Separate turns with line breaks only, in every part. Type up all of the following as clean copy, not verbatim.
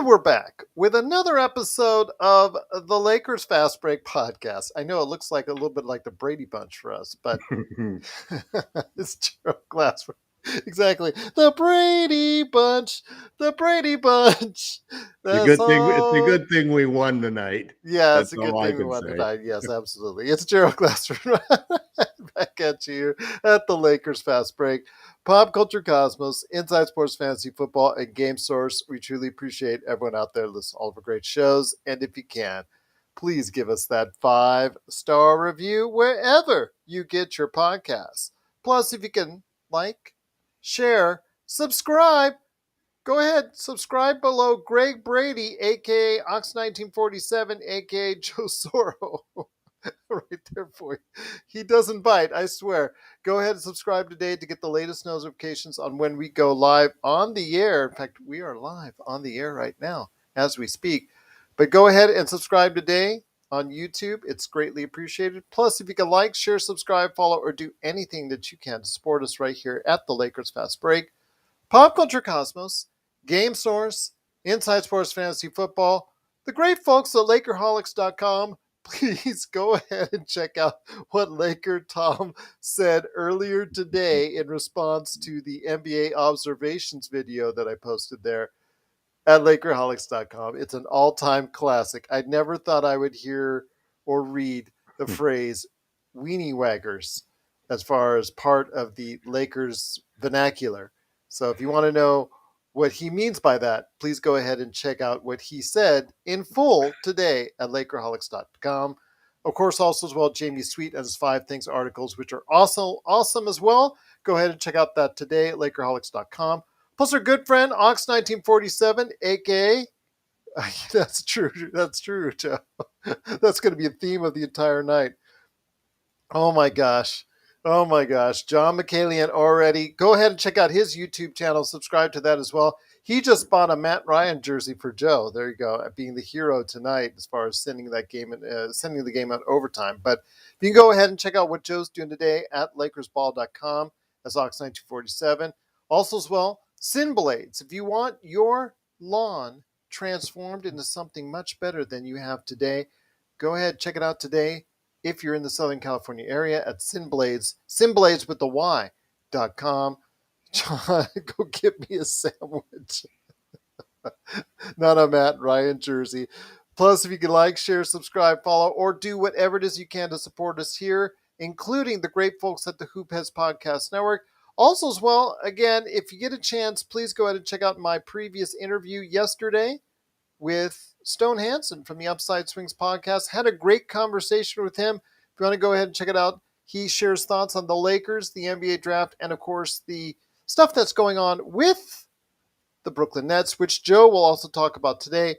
And we're back with another episode of the Lakers Fast Break podcast. I know it looks like a little bit like the Brady Bunch for us, but it's Gerald Glass. Exactly. The Brady Bunch. The Brady Bunch. That's
It's a
all.
good thing we won tonight.
Yeah,
That's
it's a good
all I
thing we
can
won
say.
tonight. Yes, absolutely. It's Gerald Glassford back at you at the Lakers Fast Break. Pop Culture Cosmos, Inside Sports Fantasy Football, and Game Source. We truly appreciate everyone out there listening to all of our great shows. And if you can, please give us that 5-star review wherever you get your podcasts. Plus, if you can like, share, subscribe, go ahead, subscribe below Greg Brady, a.k.a. Ox1947, a.k.a. Joe Soro. Right there for you. He doesn't bite, I swear. Go ahead and subscribe today to get the latest notifications on when we go live on the air. In fact, we are live on the air right now as we speak. But go ahead and subscribe today on YouTube. It's greatly appreciated. Plus, if you can like, share, subscribe, follow, or do anything that you can to support us right here at the Lakers Fast Break, Pop Culture Cosmos, Game Source, Inside Sports Fantasy Football, the great folks at LakerHolics.com. Please go ahead and check out what LakerTom said earlier today in response to the NBA observations video that I posted there at LakerHolics.com. It's an all-time classic. I never thought I would hear or read the phrase weenie waggers as far as part of the Lakers vernacular. So if you want to know what he means by that, please go ahead and check out what he said in full today at LakerHolics.com. Of course, also as well, Jamie Sweet and his 5 Things articles, which are also awesome as well. Go ahead and check out that today at LakerHolics.com. Plus our good friend, Ox1947, a.k.a. That's true, Joe. That's going to be a theme of the entire night. Oh my gosh. John McCallion already. Go ahead and check out his YouTube channel. Subscribe to that as well. He just bought a Matt Ryan jersey for Joe. There you go, being the hero tonight as far as sending the game out overtime. But you can go ahead and check out what Joe's doing today at LakersBall.com. That's Ox1947. Also as well, Sin Blades. If you want your lawn transformed into something much better than you have today, go ahead, check it out today. If you're in the Southern California area at Sinblades with the Y.com. John, go get me a sandwich. Not a Matt Ryan jersey. Plus, if you can like, share, subscribe, follow, or do whatever it is you can to support us here, including the great folks at the Hoopheads Podcast Network. Also, as well, again, if you get a chance, please go ahead and check out my previous interview yesterday with Stone Hansen from the Upside Swings podcast. Had a great conversation with him. If you want to go ahead and check it out, he shares thoughts on the Lakers, the NBA draft, and of course the stuff that's going on with the Brooklyn Nets, which Joe will also talk about today.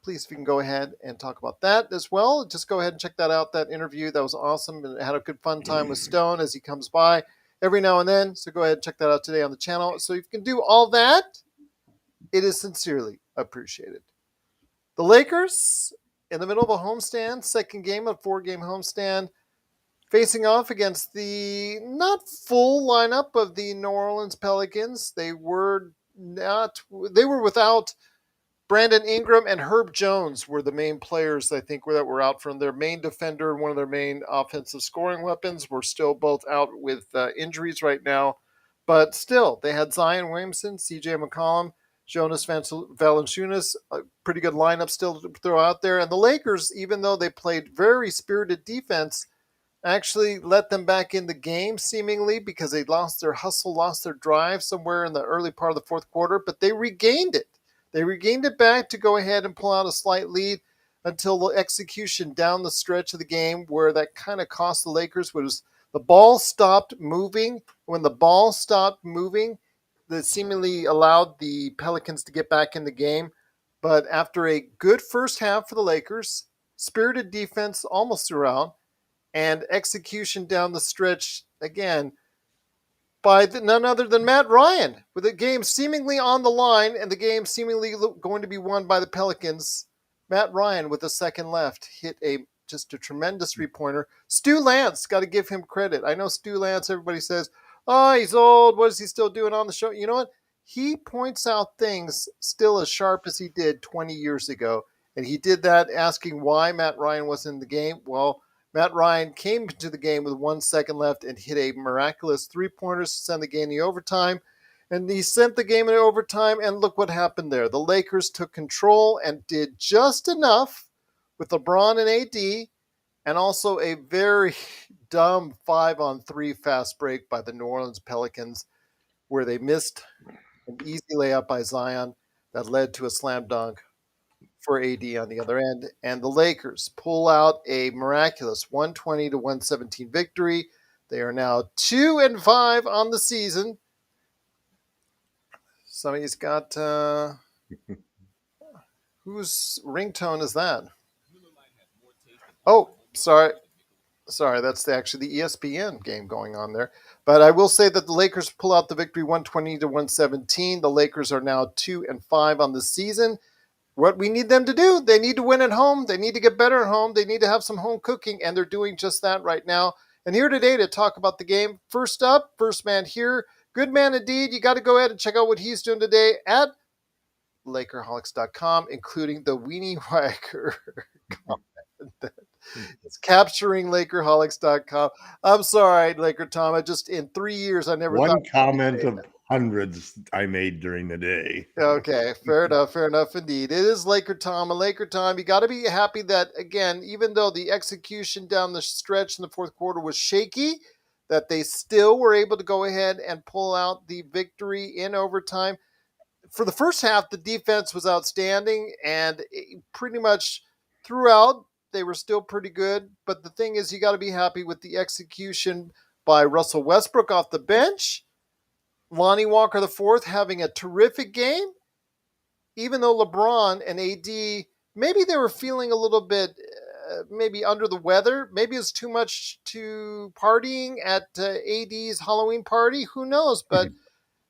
Please, if you can go ahead and talk about that as well, just go ahead and check that out, that interview. That was awesome, and I had a good fun time with Stone as he comes by every now and then. So go ahead and check that out today on the channel. So if you can do all that, it is sincerely appreciated. The Lakers, in the middle of a homestand, second game of 4-game homestand, facing off against the not full lineup of the New Orleans Pelicans. They were without Brandon Ingram and Herb Jones were the main players, I think, that were out from their main defender and one of their main offensive scoring weapons. Were still both out with injuries right now. But still, they had Zion Williamson, C.J. McCollum, Jonas Valanciunas, a pretty good lineup still to throw out there. And the Lakers, even though they played very spirited defense, actually let them back in the game seemingly because they lost their hustle, lost their drive somewhere in the early part of the fourth quarter, but they regained it. They regained it back to go ahead and pull out a slight lead until the execution down the stretch of the game where that kind of cost the Lakers was the ball stopped moving. When the ball stopped moving, that seemingly allowed the Pelicans to get back in the game. But after a good first half for the Lakers, spirited defense almost throughout, and execution down the stretch, again, by none other than Matt Ryan, with the game seemingly on the line and the game seemingly going to be won by the Pelicans. Matt Ryan, with a second left, hit just a tremendous three-pointer. Stu Lance, got to give him credit. I know Stu Lance, everybody says, oh, he's old. What is he still doing on the show? You know what? he points out things still as sharp as he did 20 years ago. And he did that asking why Matt Ryan wasn't in the game. Well, Matt Ryan came into the game with 1 second left and hit a miraculous three-pointers to send the game to overtime. And he sent the game into overtime, and look what happened there. The Lakers took control and did just enough with LeBron and AD, and also a very dumb 5-on-3 fast break by the New Orleans Pelicans, where they missed an easy layup by Zion that led to a slam dunk for AD on the other end. And the Lakers pull out a miraculous 120-117 victory. They are now 2-5 on the season. Somebody's got whose ringtone is that? Oh, sorry. That's actually the ESPN game going on there. But I will say that the Lakers pull out the victory 120-117. The Lakers are now 2-5 on the season. What we need them to do, they need to win at home. They need to get better at home. They need to have some home cooking, and they're doing just that right now. And here today to talk about the game, first up, first man here, good man indeed. You got to go ahead and check out what he's doing today at LakerHolics.com, including the Weenie Whacker comment. It's capturing LakerHolics.com. I'm sorry, LakerTom. I just, in 3 years, I never
One
thought.
comment of hundreds I made during the day.
Okay, fair enough indeed. It is LakerTom, and LakerTom, you got to be happy that, again, even though the execution down the stretch in the fourth quarter was shaky, that they still were able to go ahead and pull out the victory in overtime. For the first half, the defense was outstanding, and pretty much throughout, they were still pretty good. But the thing is, you got to be happy with the execution by Russell Westbrook off the bench. Lonnie Walker IV having a terrific game, even though LeBron and AD, maybe they were feeling a little bit maybe under the weather. Maybe it's too much to partying at AD's Halloween party. Who knows? But,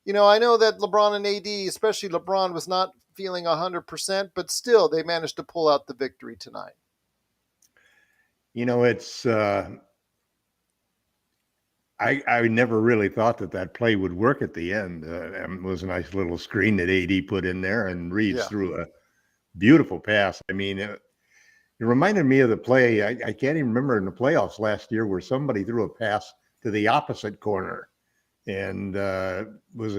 I know that LeBron and AD, especially LeBron, was not feeling 100%, but still they managed to pull out the victory tonight.
It's I never really thought that play would work at the end. It was a nice little screen that AD put in there, and Reeves threw a beautiful pass. I mean, it reminded me of the play. I can't even remember in the playoffs last year where somebody threw a pass to the opposite corner, and was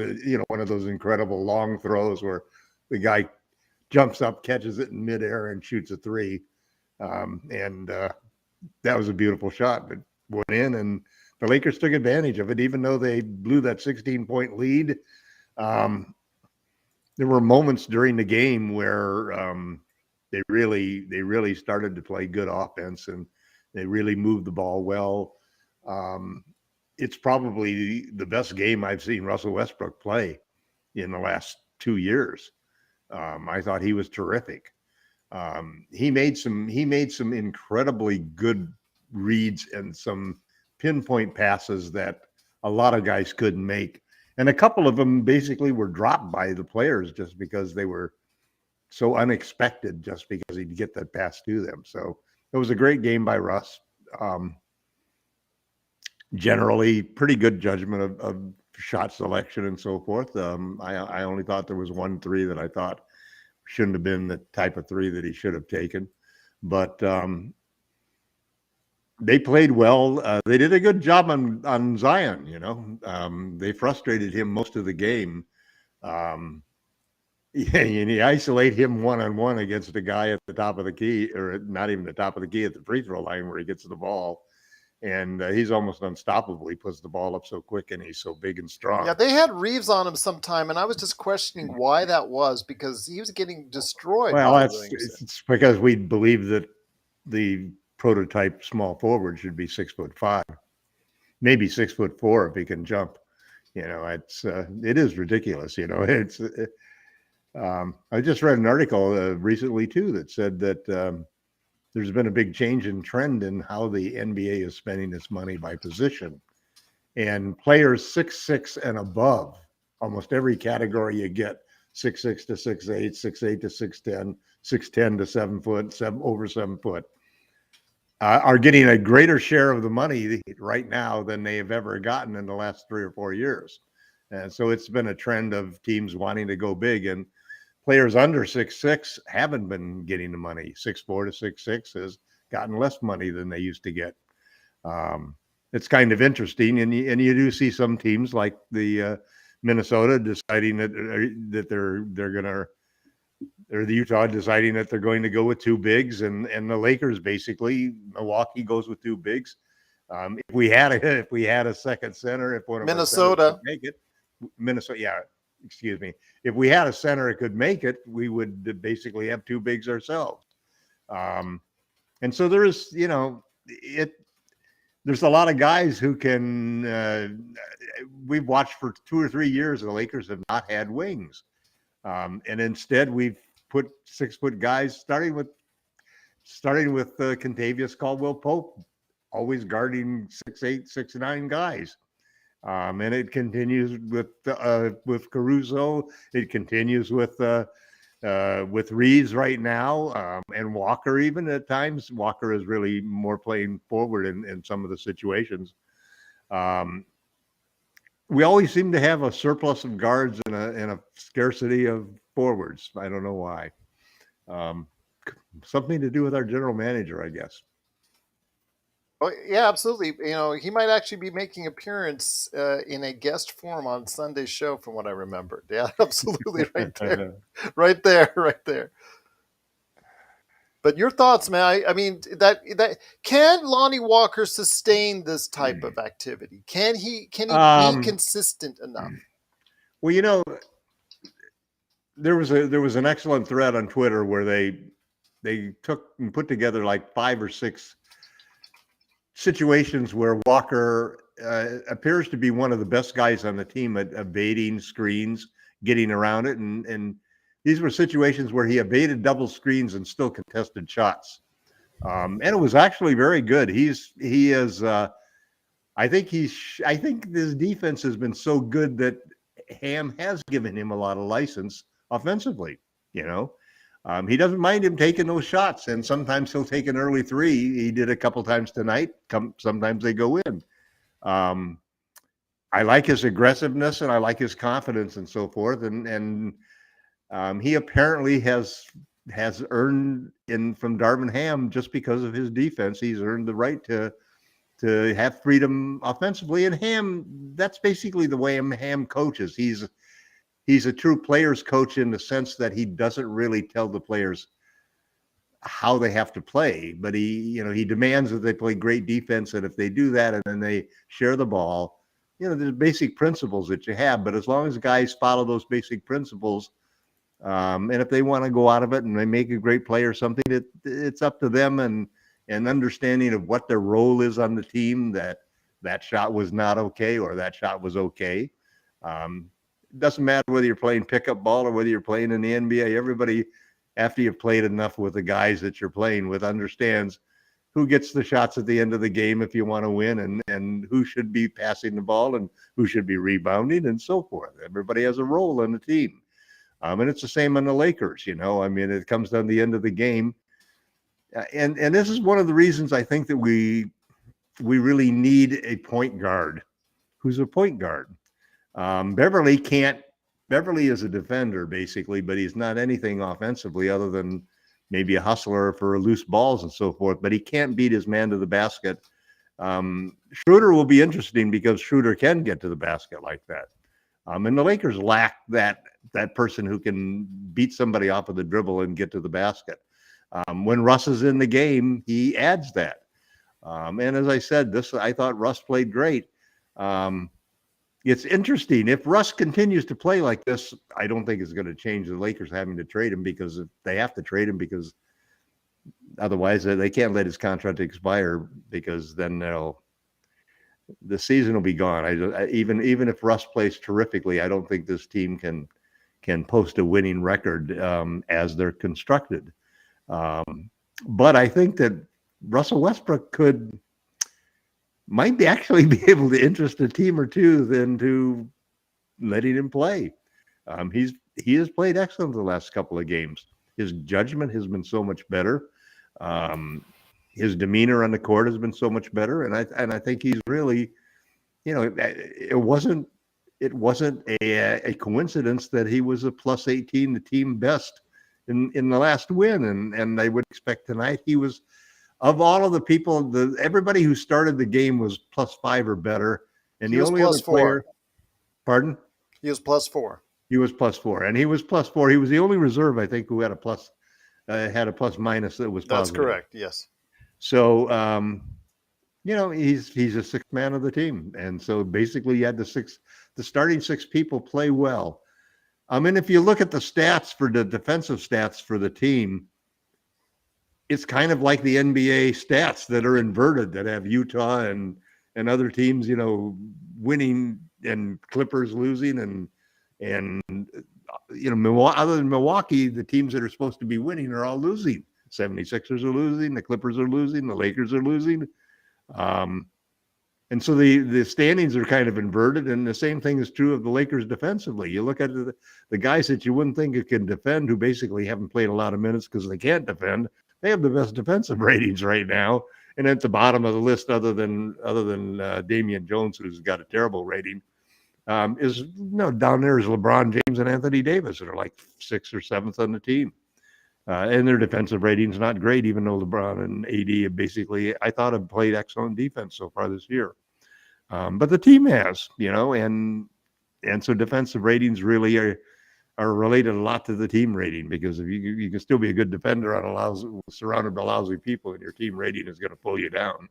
one of those incredible long throws where the guy jumps up, catches it in midair, and shoots a three. That was a beautiful shot that went in, and the Lakers took advantage of it, even though they blew that 16-point lead. There were moments during the game where they really started to play good offense, and they really moved the ball well. It's probably the best game I've seen Russell Westbrook play in the last 2 years. I thought he was terrific. He made some incredibly good reads and some pinpoint passes that a lot of guys couldn't make. And a couple of them basically were dropped by the players just because they were so unexpected, just because he'd get that pass to them. So it was a great game by Russ. Generally pretty good judgment of shot selection and so forth. I only thought there was 1 3 that I thought shouldn't have been the type of 3 that he should have taken. But they played well. They did a good job on Zion. They frustrated him most of the game. And you isolate him one-on-one against a guy at the top of the key, or not even the top of the key, at the free throw line where he gets the ball. And he's almost unstoppable. He puts the ball up so quick, and he's so big and strong.
Yeah, they had Reeves on him sometime, and I was just questioning why that was, because he was getting destroyed.
Well, it's because we believe that the prototype small forward should be 6'5", maybe 6'4" if he can jump. It is ridiculous. I just read an article recently too that said that there's been a big change in trend in how the NBA is spending its money by position, and players 6'6" and above, almost every category you get, 6'6" to 6'8", 6'8" to 6'10", 6'10" to 7 foot, over 7 foot, are getting a greater share of the money right now than they have ever gotten in the last 3 or 4 years. And so it's been a trend of teams wanting to go big, and players under 6'6" haven't been getting the money. 6'4" to 6'6" has gotten less money than they used to get. It's kind of interesting, and you do see some teams like the Minnesota deciding that they're gonna, or the Utah deciding that they're going to go with two bigs, and the Lakers basically, Milwaukee goes with two bigs. If we had a second center, if one of our centers could make it, Minnesota, yeah, excuse me, if we had a center that could make it, we would basically have two bigs ourselves. And so there's, there's a lot of guys who can. We've watched for 2 or 3 years, the Lakers have not had wings, and instead we've put 6-foot guys, starting with Contavious Caldwell-Pope, always guarding 6'8", 6'9" guys. And it continues with Caruso. It continues with Reeves right now, and Walker even at times. Walker is really more playing forward in some of the situations. We always seem to have a surplus of guards and a scarcity of forwards. I don't know why. Something to do with our general manager, I guess.
Oh, yeah, absolutely. He might actually be making appearance in a guest form on Sunday's show, from what I remembered. Yeah, absolutely, right there, right there. But your thoughts, man? I mean, that can Lonnie Walker sustain this type of activity? Can he be consistent enough?
Well, there was an excellent thread on Twitter where they took and put together like 5 or 6 situations where Walker appears to be one of the best guys on the team at evading screens, getting around it, and these were situations where he evaded double screens and still contested shots, and it was actually very good. He is. I think his defense has been so good that Ham has given him a lot of license offensively. He doesn't mind him taking those shots, and sometimes he'll take an early three. He did a couple times tonight. Sometimes they go in. I like his aggressiveness, and I like his confidence and so forth. And he apparently has earned from Darvin Ham, just because of his defense, he's earned the right to have freedom offensively. And Ham, that's basically the way Ham coaches. He's a true players coach in the sense that he doesn't really tell the players how they have to play, but he demands that they play great defense. And if they do that and then they share the ball, there's basic principles that you have. But as long as guys follow those basic principles, and if they want to go out of it and they make a great play or something, it's up to them and understanding of what their role is on the team, that shot was not okay or that shot was okay. It doesn't matter whether you're playing pickup ball or whether you're playing in the NBA. Everybody, after you've played enough with the guys that you're playing with, understands who gets the shots at the end of the game if you want to win, and who should be passing the ball and who should be rebounding and so forth. Everybody has a role in the team. And it's the same on the Lakers. I mean, it comes down to the end of the game. And this is one of the reasons I think that we really need a point guard who's a point guard. Beverly is a defender basically, but he's not anything offensively other than maybe a hustler for loose balls and so forth, but he can't beat his man to the basket. Schroeder will be interesting because Schroeder can get to the basket like that. And the Lakers lack that person who can beat somebody off of the dribble and get to the basket. When Russ is in the game, he adds that. And as I said, I thought Russ played great. It's interesting. If Russ continues to play like this, I don't think it's going to change the Lakers having to trade him, because they have to trade him, because otherwise they can't let his contract expire, because then the season will be gone. Even if Russ plays terrifically, I don't think this team can post a winning record as they're constructed. But I think that Russell Westbrook might actually be able to interest a team or two than to letting him play. He has played excellent the last couple of games. His judgment has been so much better. His demeanor on the court has been so much better, and I think he's really, it wasn't it wasn't a coincidence that he was a plus 18, the team best in the last win. And I would expect tonight he was, of all of the people, everybody who started the game was plus 5 or better. And
He
the
was
only other
plus 4.
player, pardon?
He was plus 4.
He was plus 4. And he was plus 4. He was the only reserve, I think, who had a plus minus that was
That's
positive.
correct. Yes.
So, he's a sixth man of the team. And so basically you had the starting 6 people play well. I mean, if you look at the stats for the defensive stats for the team, it's kind of like the NBA stats that are inverted, that have Utah and other teams, winning and Clippers losing and other than Milwaukee, the teams that are supposed to be winning are all losing. 76ers are losing, the Clippers are losing, the Lakers are losing. And so the standings are kind of inverted, and the same thing is true of the Lakers defensively. You look at the guys that you wouldn't think can defend, who basically haven't played a lot of minutes because they can't defend. They have the best defensive ratings right now, and at the bottom of the list, other than Damian Jones, who's got a terrible rating, down there is LeBron James and Anthony Davis, that are like 6th or 7th on the team. And their defensive rating's not great, even though LeBron and AD have basically, I thought, have played excellent defense so far this year. But the team has, and so defensive ratings really are related a lot to the team rating, because if you can still be a good defender surrounded by lousy people, and your team rating is going to pull you down.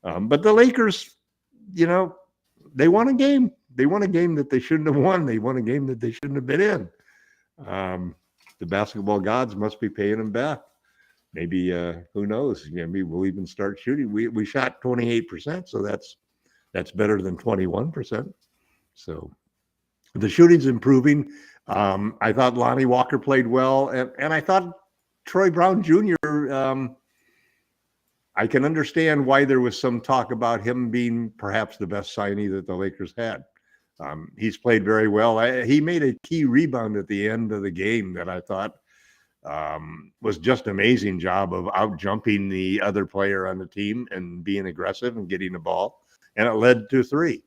But the Lakers, they won a game. They won a game that they shouldn't have won. They won a game that they shouldn't have been in. The basketball gods must be paying them back. Maybe, who knows? Maybe we'll even start shooting. We shot 28%, so that's better than 21%. So the shooting's improving. I thought Lonnie Walker played well, and I thought Troy Brown Jr., I can understand why there was some talk about him being perhaps the best signee that the Lakers had. He's played very well. He made a key rebound at the end of the game that I thought was just an amazing job of out jumping the other player on the team and being aggressive and getting the ball. And it led to 3.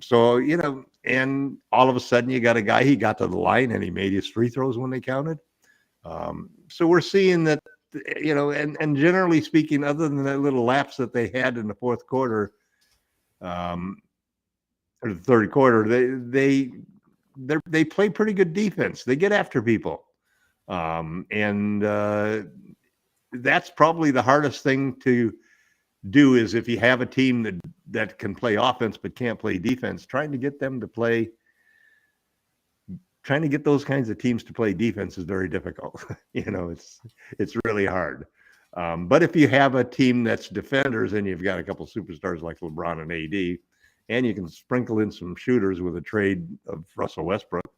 So, and all of a sudden you got a guy, he got to the line and he made his free throws when they counted. So we're seeing that, and generally speaking, other than that little lapse that they had in the fourth quarter, or the third quarter, they play pretty good defense. They get after people. And that's probably the hardest thing to do, is if you have a team that can play offense but can't play defense, trying to get those kinds of teams to play defense is very difficult. It's really hard. But if you have a team that's defenders and you've got a couple superstars like LeBron and AD, and you can sprinkle in some shooters with a trade of Russell Westbrook,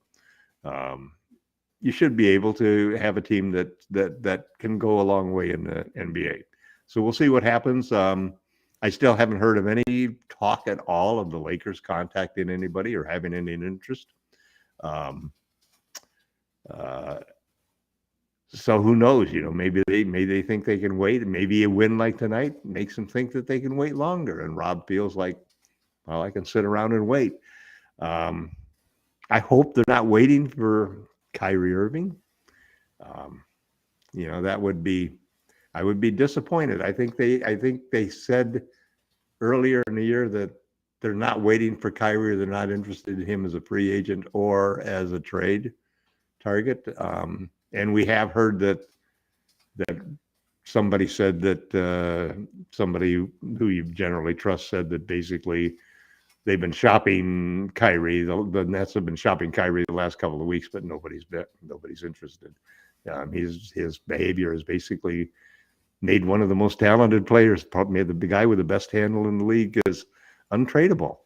you should be able to have a team that can go a long way in the NBA. So we'll see what happens. I still haven't heard of any talk at all of the Lakers contacting anybody or having any interest. So who knows? Maybe they think they can wait, and maybe a win like tonight makes them think that they can wait longer. And Rob feels like, well, I can sit around and wait. I hope they're not waiting for Kyrie Irving. I would be disappointed. I think they said earlier in the year that they're not waiting for Kyrie. They're not interested in him as a free agent or as a trade target. And we have heard that somebody said that somebody who you generally trust said that basically they've been shopping Kyrie. The Nets have been shopping Kyrie the last couple of weeks, but nobody's interested. His behavior has basically made one of the most talented players, probably the guy with the best handle in the league, is untradeable.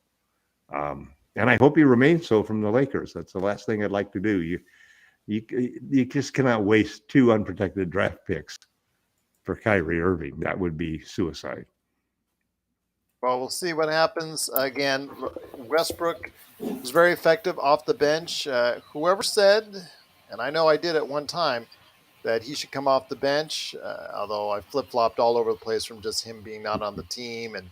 And I hope he remains so from the Lakers. That's the last thing I'd like to do. You just cannot waste 2 unprotected draft picks for Kyrie Irving. That would be suicide.
Well, we'll see what happens. Again, Westbrook was very effective off the bench. Whoever said, and I know I did at one time, that he should come off the bench, although I flip-flopped all over the place from just him being not on the team and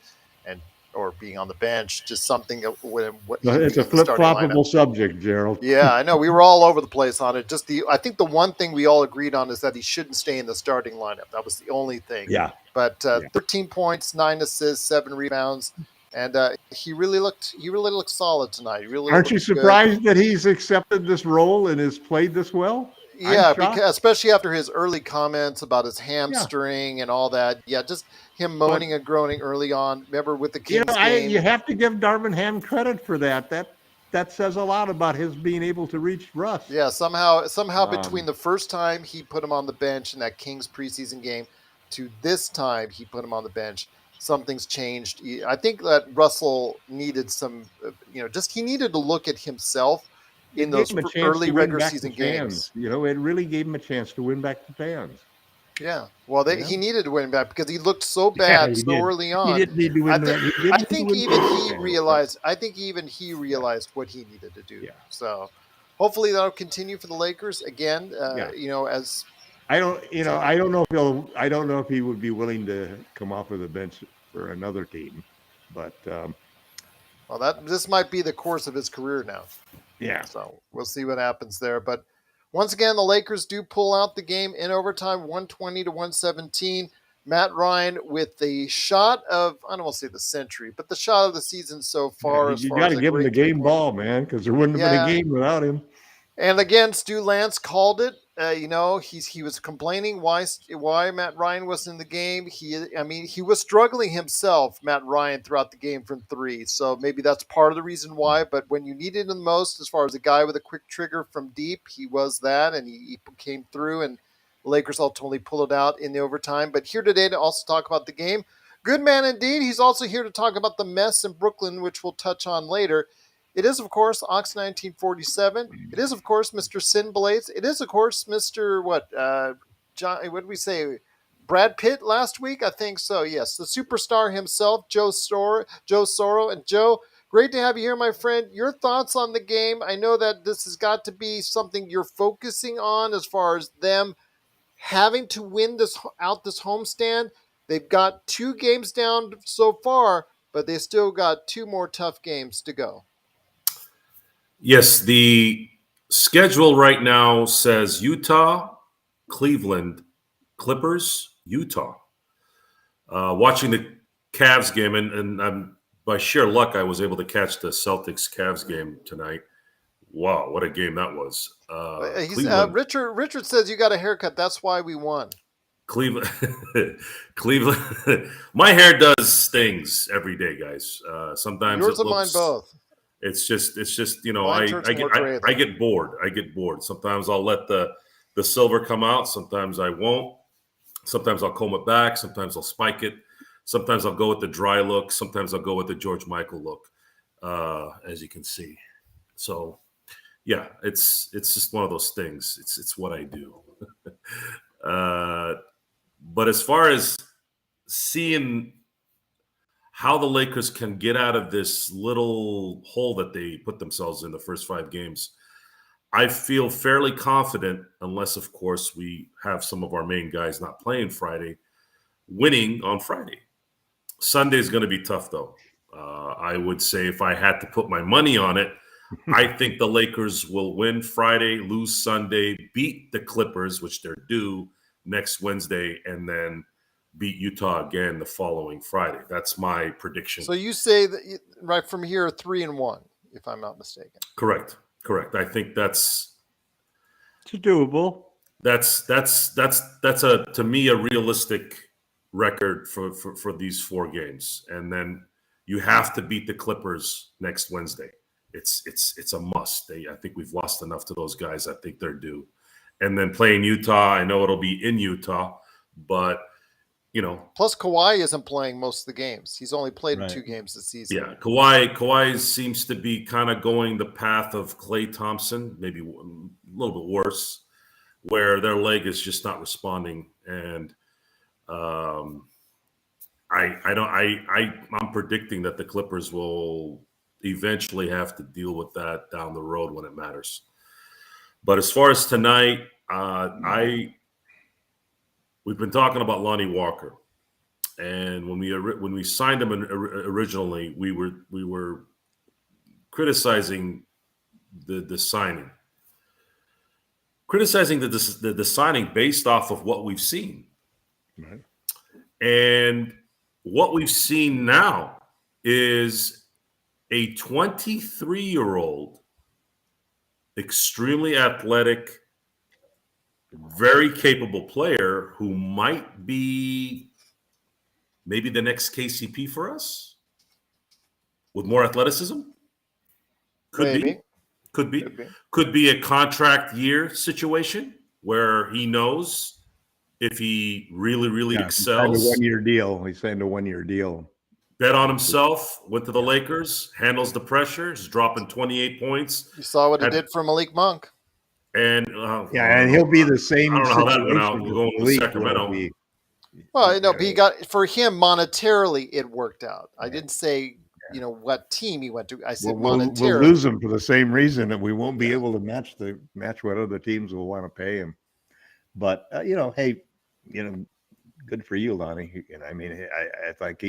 or being on the bench, just something when him
It's a
being in the starting lineup.
flip-floppable subject, Gerald.
Yeah, I know we were all over the place on it. I think the one thing we all agreed on is that he shouldn't stay in the starting lineup. That was the only thing.
Yeah.
But
Yeah.
13 points, 9 assists, 7 rebounds, and he really looked solid tonight. He really
Aren't you
looked good.
surprised that he's accepted this role and has played this well?
Yeah, because especially after his early comments about his hamstring and all that. Yeah, just him moaning and groaning early on. Remember with the Kings game?
You have to give Darvin Ham credit for that. That says a lot about his being able to reach Russ.
Yeah, somehow between the first time he put him on the bench in that Kings preseason game to this time he put him on the bench, something's changed. I think that Russell needed some, he needed to look at himself in those early regular season games.
It really gave him a chance to win back the fans.
Yeah, well, he needed to win back because he looked so bad early on.
He didn't need to win
I think even he realized. I think even he realized what he needed to do.
Yeah.
So, hopefully that'll continue for the Lakers again. As
I don't know if he would be willing to come off of the bench for another team, but
this might be the course of his career now.
Yeah.
So we'll see what happens there, but. Once again, the Lakers do pull out the game in overtime, 120-117. Matt Ryan with the shot of, I don't want to say the century, but the shot of the season so far.
You got to give him the game ball, man, because there wouldn't have been a game without him.
And again, Stu Lance called it. He was complaining why Matt Ryan wasn't in the game. He was struggling himself, Matt Ryan, throughout the game from three. So maybe that's part of the reason why. But when you needed him the most, as far as a guy with a quick trigger from deep, he was that, and he came through. And the Lakers ultimately pulled it out in the overtime. But here today to also talk about the game, good man indeed. He's also here to talk about the mess in Brooklyn, which we'll touch on later. It is, of course, Ox 1947. It is, of course, Mr. Sin Blades. It is, of course, Mr. John, what did we say? Brad Pitt last week? I think so, yes. The superstar himself, Joe Soro. And Joe, great to have you here, my friend. Your thoughts on the game? I know that this has got to be something you're focusing on as far as them having to win this homestand. They've got 2 games down so far, but they still got 2 more tough games to go.
Yes, the schedule right now says Utah, Cleveland, Clippers, Utah. Watching the Cavs game, and I'm, by sheer luck, I was able to catch the Celtics-Cavs game tonight. Wow, what a game that was.
Richard says you got a haircut. That's why we won.
Cleveland. My hair does things every day, guys. Sometimes
yours and mine both.
It's just I get bored. Sometimes I'll let the silver come out. Sometimes I won't. Sometimes I'll comb it back. Sometimes I'll spike it. Sometimes I'll go with the dry look. Sometimes I'll go with the George Michael look, as you can see. So, yeah, it's just one of those things. It's what I do. But as far as seeing how the Lakers can get out of this little hole that they put themselves in the first 5 games, I feel fairly confident, unless, of course, we have some of our main guys not playing Friday, winning on Friday. Sunday is going to be tough, though. I would say if I had to put my money on it, I think the Lakers will win Friday, lose Sunday, beat the Clippers, which they're due next Wednesday, and then beat Utah again the following Friday. That's my prediction.
So you say that right from here 3-1, if I'm not mistaken.
Correct. I think it's
doable.
That's to me a realistic record for these 4 games. And then you have to beat the Clippers next Wednesday. It's a must. I think we've lost enough to those guys. I think they're due. And then playing Utah, I know it'll be in Utah, but
Plus, Kawhi isn't playing most of the games. He's only played in 2 games this season.
Yeah, Kawhi seems to be kind of going the path of Klay Thompson, maybe a little bit worse, where their leg is just not responding. And I'm predicting that the Clippers will eventually have to deal with that down the road when it matters. But as far as tonight, we've been talking about Lonnie Walker. And when we signed him originally, we were criticizing the signing, the signing based off of what we've seen.
Right.
And what we've seen now is a 23-year-old, extremely athletic, very capable player who might be maybe the next KCP for us with more athleticism. Could
Maybe.
be. Could be a contract year situation where he knows if he really
He signed a
excels,
one-year deal. He signed a one-year deal.
bet on himself, went to the Lakers, handles the pressure, is dropping 28 points.
You saw what he did for Malik Monk.
And
And he'll be the same.
I don't know how that went
situation
out. We're going
with
to
the
Sacramento.
league.
Well, no, but he got, for him monetarily, it worked out. I didn't say, what team he went to. I said
We'll
monetarily.
lose him for the same reason that we won't be able to match what other teams will want to pay him. But hey, good for you, Lonnie. And I mean, I think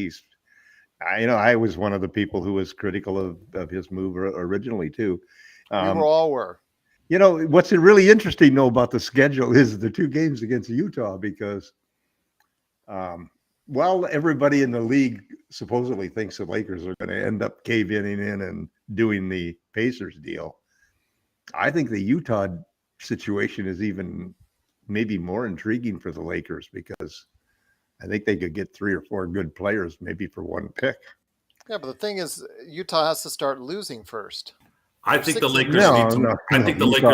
I was one of the people who was critical of his move originally too.
We all were.
What's really interesting though about the schedule is the two games against Utah, because while everybody in the league supposedly thinks the Lakers are going to end up caving in and doing the Pacers deal, I think the Utah situation is even maybe more intriguing for the Lakers, because I think they could get 3 or 4 good players maybe for one pick.
Yeah, but the thing is, Utah has to start losing first.
I think the Lakers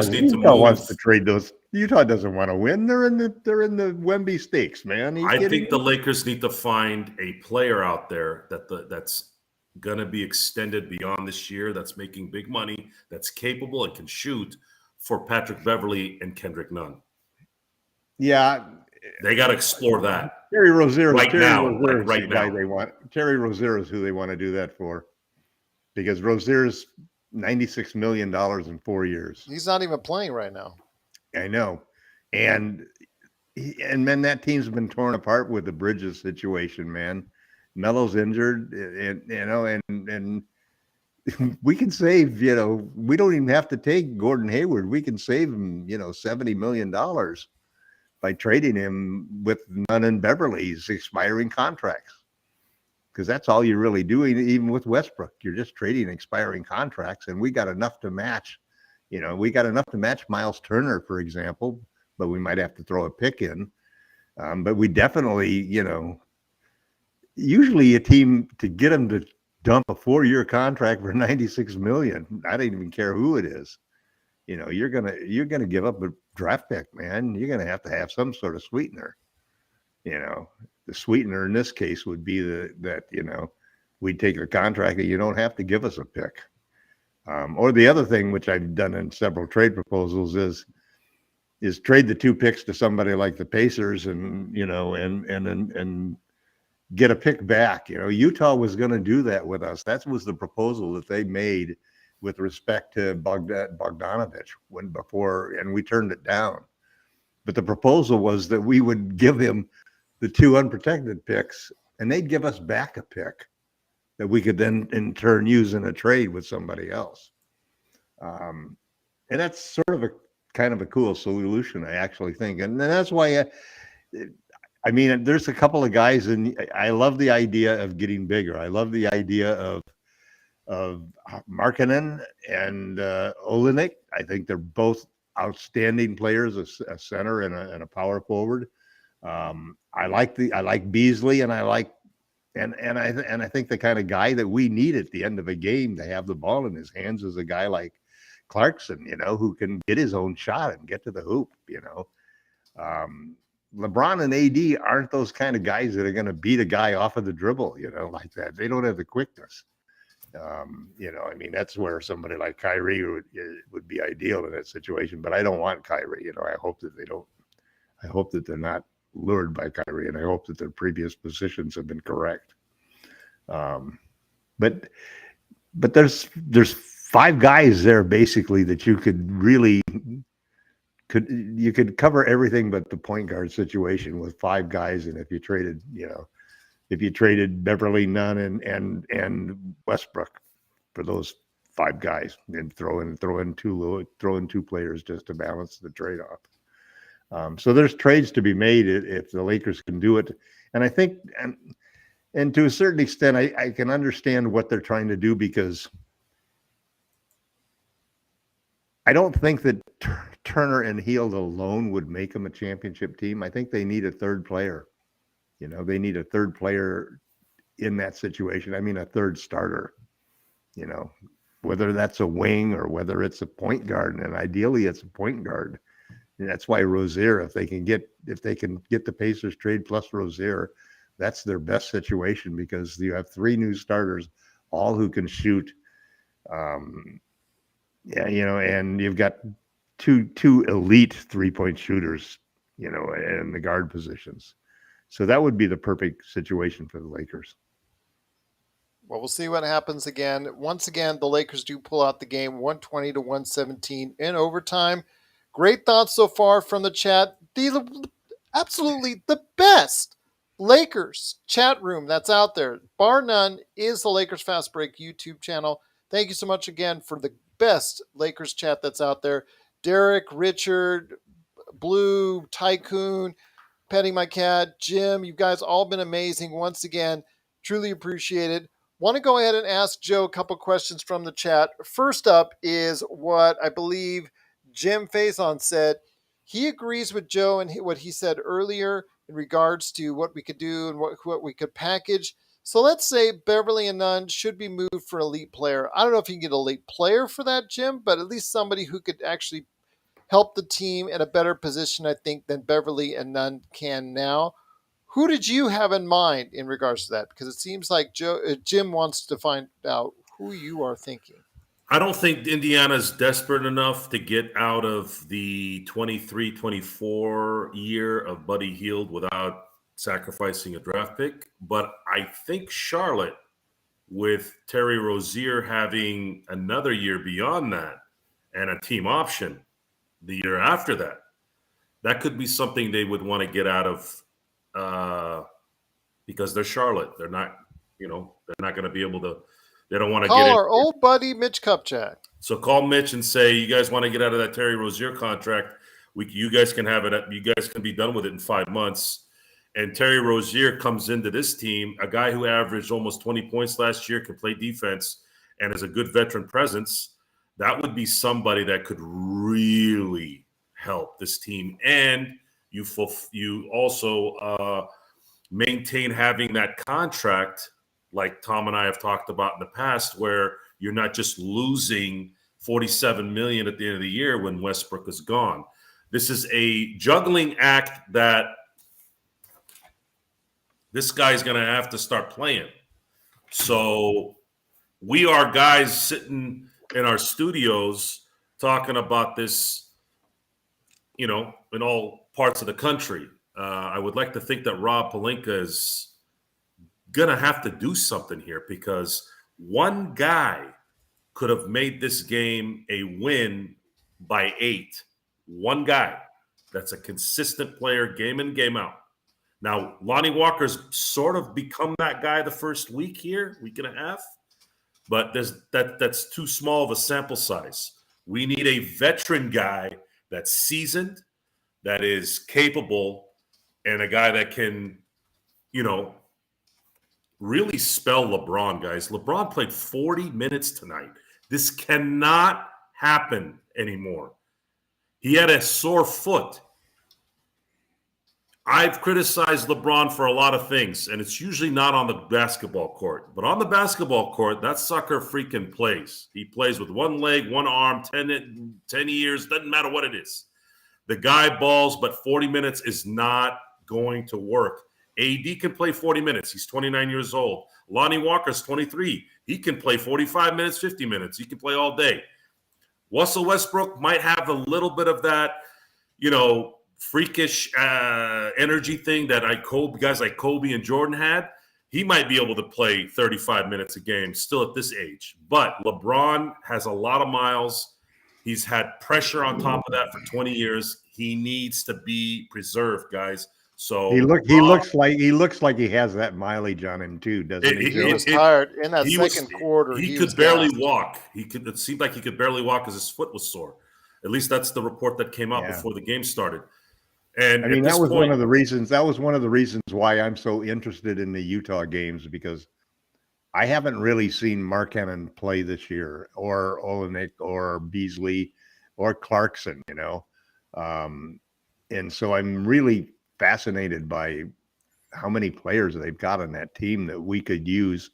need to
Utah
move.
wants to trade those. Utah doesn't want to win. They're in the Wemby stakes, man.
I think the Lakers need to find a player out there that's gonna be extended beyond this year, that's making big money, that's capable and can shoot, for Patrick Beverley and Kendrick Nunn.
Yeah,
they got to explore that.
Terry Rozier
right now.
They want Terry Rozier is who they want to do that for, because Rozier's $96 million in 4 years.
He's not even playing right now.
I know. And then that team's been torn apart with the Bridges situation, man. Melo's injured, and we can save, we don't even have to take Gordon Hayward. We can save him, $70 million by trading him with Nunn and Beverly's expiring contracts. Because that's all you're really doing, even with Westbrook. You're just trading expiring contracts, and we got enough to match. We got enough to match Miles Turner, for example, but we might have to throw a pick in. But we definitely, usually a team, to get them to dump a 4-year contract for $96 million, I don't even care who it is. You're gonna give up a draft pick, man. You're gonna have some sort of sweetener. The sweetener in this case would be that we'd take a contract and you don't have to give us a pick. Or the other thing, which I've done in several trade proposals, is trade the 2 picks to somebody like the Pacers and get a pick back. Utah was going to do that with us. That was the proposal that they made with respect to Bogdanovich and we turned it down. But the proposal was that we would give him the 2 unprotected picks, and they'd give us back a pick that we could then in turn use in a trade with somebody else. And that's sort of a kind of a cool solution, I actually think. And that's why, there's a couple of guys, and I love the idea of getting bigger. I love the idea of Markkanen and Olenek. I think they're both outstanding players, a center and a power forward. I like Beasley, and I like and I think the kind of guy that we need at the end of a game to have the ball in his hands is a guy like Clarkson, who can get his own shot and get to the hoop. LeBron and AD aren't those kind of guys that are going to beat a guy off of the dribble, like that. They don't have the quickness. That's where somebody like Kyrie would be ideal in that situation. But I don't want Kyrie. I hope that they don't. I hope that they're not lured by Kyrie, and I hope that their previous positions have been correct. But there's 5 guys there basically that you could really could cover everything but the point guard situation with 5 guys, and if you traded if you traded Beverly, Nunn, and Westbrook for those 5 guys, and throw in 2 players just to balance the trade off. So there's trades to be made if the Lakers can do it, and I think and to a certain extent I can understand what they're trying to do, because I don't think that Turner and Hield alone would make them a championship team. I think they need a third player. They need a third player in that situation. I mean, a third starter, whether that's a wing or whether it's a point guard. And ideally it's a point guard. And that's why Rozier, if they can get the Pacers trade plus Rozier, that's their best situation, because you have 3 new starters, all who can shoot. And you've got two elite 3-point shooters, in the guard positions. So that would be the perfect situation for the Lakers.
Well, we'll see what happens again. Once again, the Lakers do pull out the game 120-117 in overtime. Great thoughts so far from the chat. Absolutely the best Lakers chat room that's out there, bar none, is the Lakers Fast Break YouTube channel. Thank you so much again for the best Lakers chat that's out there. Derek, Richard, Blue, Tycoon, Petting My Cat, Jim, you guys all been amazing once again. Truly appreciated. Want to go ahead and ask Joe a couple questions from the chat. First up is what I believe Jim Faison said. He agrees with Joe and what he said earlier in regards to what we could do and what we could package. So let's say Beverly and Nunn should be moved for elite player. I don't know if you can get an elite player for that, Jim, but at least somebody who could actually help the team in a better position, I think, than Beverly and Nunn can now. Who did you have in mind in regards to that? Because it seems like Jim wants to find out who you are thinking.
I don't think Indiana's desperate enough to get out of the 23-24 year of Buddy Hield without sacrificing a draft pick. But I think Charlotte, with Terry Rozier having another year beyond that and a team option the year after that, that could be something they would want to get out of, because they're Charlotte. They're not, they're not going to be able to. They don't want to
Call
get
our old buddy Mitch Kupchak.
So call Mitch and say, you guys want to get out of that Terry Rozier contract. You guys can have it. You guys can be done with it in 5 months. And Terry Rozier comes into this team, a guy who averaged almost 20 points last year, can play defense, and is a good veteran presence. That would be somebody that could really help this team. And you also maintain having that contract, like Tom and I have talked about in the past, where you're not just losing $47 million at the end of the year when Westbrook is gone. This is a juggling act that this guy's going to have to start playing. So we are guys sitting in our studios talking about this, in all parts of the country. I would like to think that Rob Pelinka is going to have to do something here, because one guy could have made this game a win by 8. One guy that's a consistent player game in, game out. Now, Lonnie Walker's sort of become that guy the first week and a half, but that's too small of a sample size. We need a veteran guy that's seasoned, that is capable, and a guy that can, really spell LeBron, guys. LeBron played 40 minutes tonight. This cannot happen anymore. He had a sore foot. I've criticized LeBron for a lot of things, and it's usually not on the basketball court. But on the basketball court, that sucker freaking plays. He plays with one leg, one arm, 10 years, doesn't matter what it is. The guy balls, but 40 minutes is not going to work. AD can play 40 minutes. He's 29 years old. Lonnie Walker's 23. He can play 45 minutes, 50 minutes. He can play all day. Russell Westbrook might have a little bit of that, freakish energy thing that guys like Kobe and Jordan had. He might be able to play 35 minutes a game still at this age. But LeBron has a lot of miles. He's had pressure on top of that for 20 years. He needs to be preserved, guys. So
he looks like he has that mileage on him too, doesn't he?
He was tired in that second quarter.
He
was
could barely
gassed.
walk. It seemed like he could barely walk because his foot was sore. At least that's the report that came out before the game started. And
I mean, that was one of the reasons. That was one of the reasons why I'm so interested in the Utah games, because I haven't really seen Markkanen play this year, or Olenek, or Beasley, or Clarkson. And so I'm really fascinated by how many players they've got on that team that we could use.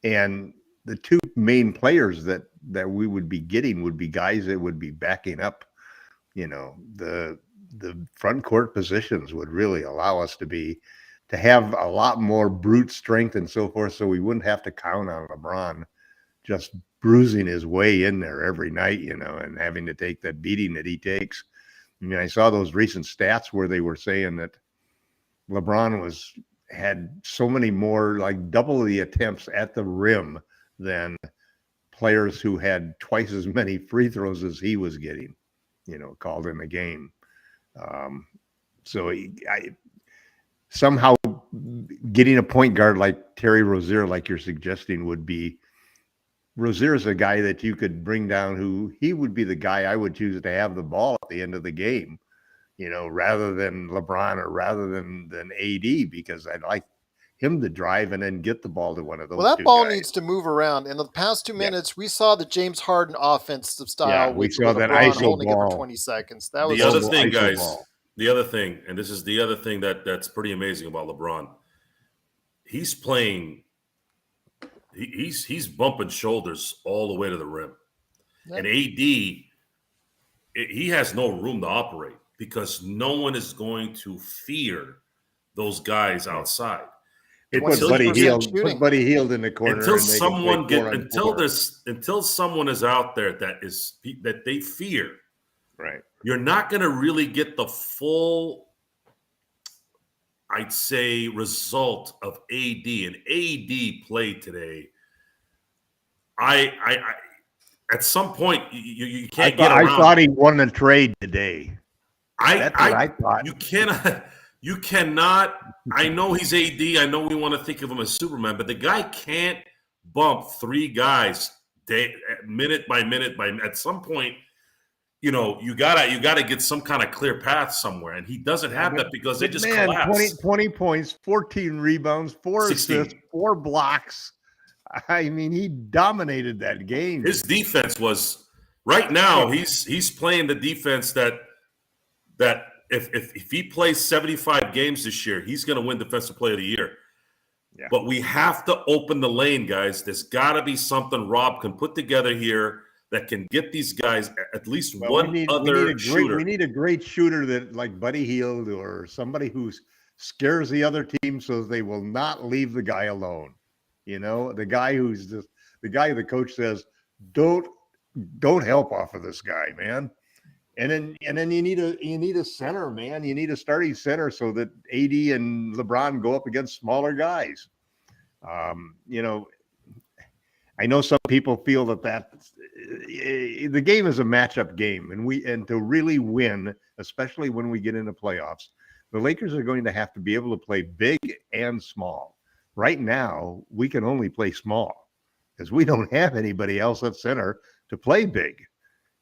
And the two main players that we would be getting would be guys that would be backing up, the front court positions would really allow us to have a lot more brute strength and so forth. So we wouldn't have to count on LeBron just bruising his way in there every night, and having to take that beating that he takes. I mean, I saw those recent stats where they were saying that LeBron had so many more, like double the attempts at the rim than players who had twice as many free throws as he was getting, called in the game. So somehow getting a point guard like Terry Rozier, like you're suggesting, would be. Rozier's a guy that you could bring down, he would be the guy I would choose to have the ball at the end of the game, rather than LeBron or rather than AD, because I'd like him to drive and then get the ball to one of those.
Well, that ball needs to move around. In the past 2 minutes, we saw the James Harden offensive style
we
with
saw that
LeBron
ISO
holding
ball.
it for 20 seconds. That was
the other thing,
ISO
guys.
Ball.
The other thing, and this is the other thing that's pretty amazing about LeBron. He's playing. He's bumping shoulders all the way to the rim, and AD, he has no room to operate because no one is going to fear those guys outside.
Put Buddy Hield in the corner
until someone is out there that they fear.
Right.
You're not going to really get the full, I'd say, result of AD. And AD played today. I at some point you can't get around.
I thought he won the trade today. That's what I thought.
You cannot. I know he's AD. I know we want to think of him as Superman, but the guy can't bump three guys minute by minute. At some point, you gotta get some kind of clear path somewhere, and he doesn't have that because they just collapse.
20 points, 14 rebounds, 4 assists, 4 blocks. I mean, he dominated that game.
His defense was right now. He's playing the defense that if he plays 75 games this year, he's going to win Defensive Player of the Year. Yeah. But we have to open the lane, guys. There's got to be something Rob can put together here that can get these guys at least other shooter.
We need a great shooter that, like Buddy Hield, or somebody who scares the other team so they will not leave the guy alone. The guy who's just the guy the coach says, don't help off of this guy, man. And then you need a center, man. You need a starting center so that AD and LeBron go up against smaller guys. I know some people feel that the game is a matchup game, and to really win, especially when we get into playoffs, the Lakers are going to have to be able to play big and small. Right now, we can only play small because we don't have anybody else at center to play big.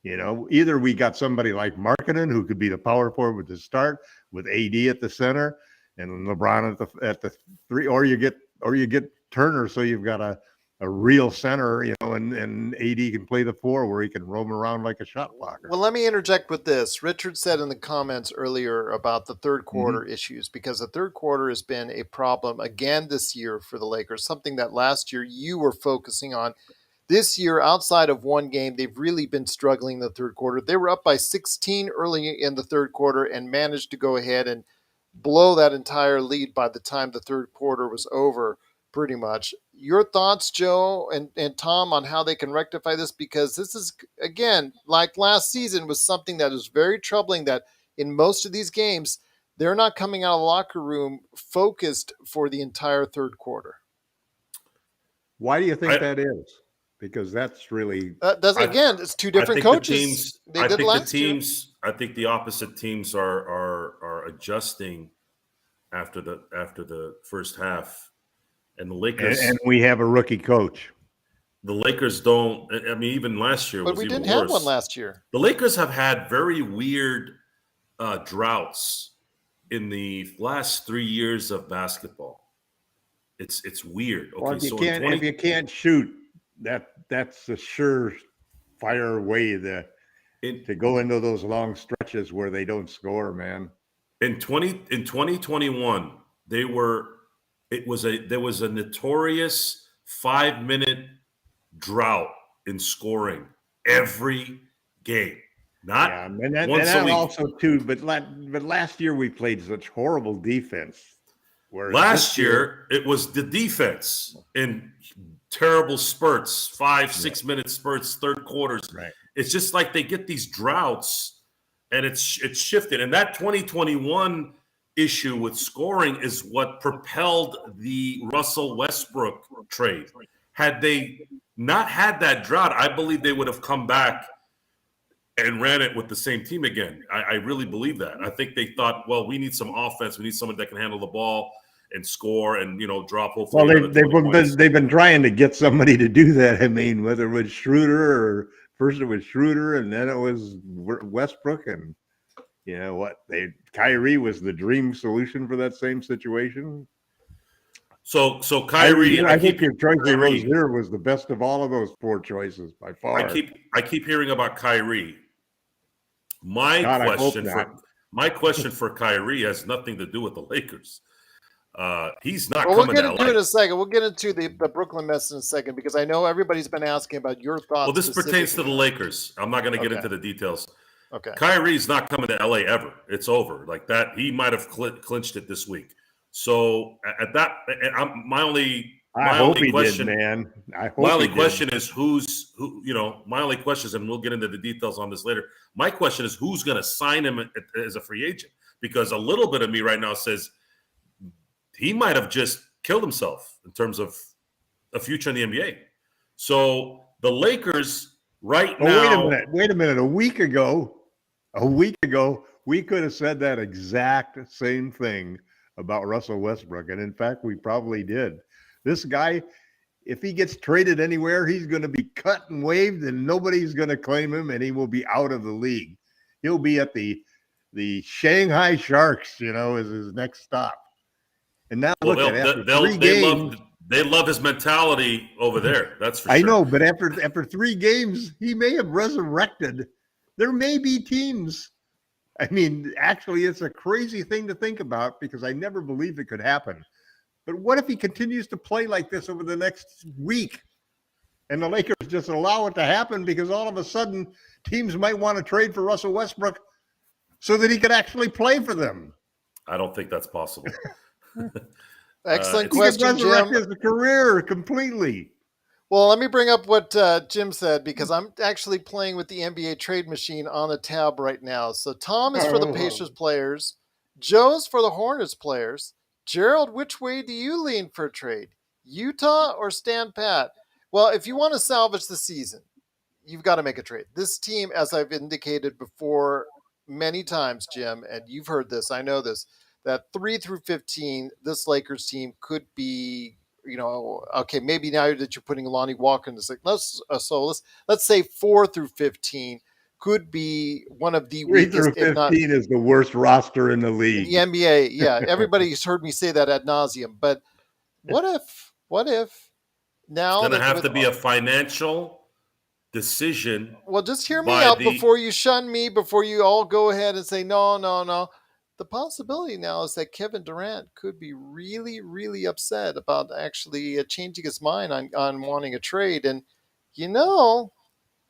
Either we got somebody like Markkanen who could be the power forward to start with AD at the center and LeBron at the 3, or you get Turner, so you've got a real center, and AD can play the 4 where he can roam around like a shot blocker.
Well, let me interject with this. Richard said in the comments earlier about the third quarter issues, because the third quarter has been a problem again this year for the Lakers, something that last year you were focusing on. This year, outside of one game, they've really been struggling in the third quarter. They were up by 16 early in the third quarter and managed to go ahead and blow that entire lead by the time the third quarter was over, pretty much. Your thoughts, Joe and Tom, on how they can rectify this? Because this is, again, like last season, was something that is very troubling, that in most of these games, they're not coming out of the locker room focused for the entire third quarter.
Why do you think that is? Because that's really
it's two different coaches.
I think the opposite teams are adjusting after the first half, and the Lakers
and we have a rookie coach.
The Lakers don't. I mean, even last year
But
was
we
even
didn't
worse.
have one last year.
The Lakers have had very weird droughts in the last 3 years of basketball. It's weird. Okay,
Well,
so
if you can't shoot, that's a surefire way to go into those long stretches where they don't score, man.
In 2021, there was a notorious 5-minute drought in scoring every game. Not once a week.
Also too, but last year we played such horrible defense.
Last year it was the defense in terrible spurts, 5-6 minute spurts, third quarters.
Right.
It's just like they get these droughts, and it's shifted. And that 2021 issue with scoring is what propelled the Russell Westbrook trade. Had they not had that drought, I believe they would have come back and ran it with the same team again. I really believe that. I think they thought, well, we need some offense. We need someone that can handle the ball and score and, drop hopefully.
Well, they've been trying to get somebody to do that. I mean, whether it was Schroeder or first it was Schroeder and then it was Westbrook, and Kyrie was the dream solution for that same situation.
So Kyrie,
I think your choice of Rozier was the best of all of those 4 choices by far.
I keep hearing about Kyrie. My question for Kyrie has nothing to do with the Lakers. He's not coming to LA.
We'll get into it in a second. We'll get into the Brooklyn Nets in a second, because I know everybody's been asking about your thoughts.
Well, this pertains to the Lakers. I'm not going to get into the details.
Okay.
Kyrie's not coming to LA ever. It's over. Like that, he might have clinched it this week. So at that, my only question is my only question is, and we'll get into the details on this later. My question is, who's going to sign him as a free agent? Because a little bit of me right now says he might have just killed himself in terms of a future in the NBA. So the Lakers now.
Wait a minute. A week ago, we could have said that exact same thing about Russell Westbrook. And in fact, we probably did. This guy, if he gets traded anywhere, he's going to be cut and waived and nobody's going to claim him, and he will be out of the league. He'll be at the Shanghai Sharks, as his next stop. And now
they love his mentality over there. That's for sure.
I know, but after 3 games, he may have resurrected. There may be teams. I mean, actually, it's a crazy thing to think about, because I never believed it could happen. But what if he continues to play like this over the next week, and the Lakers just allow it to happen because all of a sudden teams might want to trade for Russell Westbrook so that he could actually play for them?
I don't think that's possible.
Excellent question, Jim.
Resurrect his career completely.
Well, let me bring up what Jim said, because I'm actually playing with the NBA trade machine on the tab right now. So Tom is for the Pacers players. Joe's for the Hornets players. Gerald, which way do you lean for a trade? Utah or stand pat? Well, if you want to salvage the season, you've got to make a trade. This team, as I've indicated before many times, Jim, and you've heard this, I know this, that 3 through 15, this Lakers team could be, okay, maybe now that you're putting Lonnie Walker in this, let's say 4 through 15 could be one of the
3 through 15 is the worst roster in the league.
The NBA, yeah. Everybody's heard me say that ad nauseum. But what if now
it's going to have to be a financial decision?
Well, just hear me out before you shun me, before you all go ahead and say, no. The possibility now is that Kevin Durant could be really, really upset about actually changing his mind on wanting a trade. And,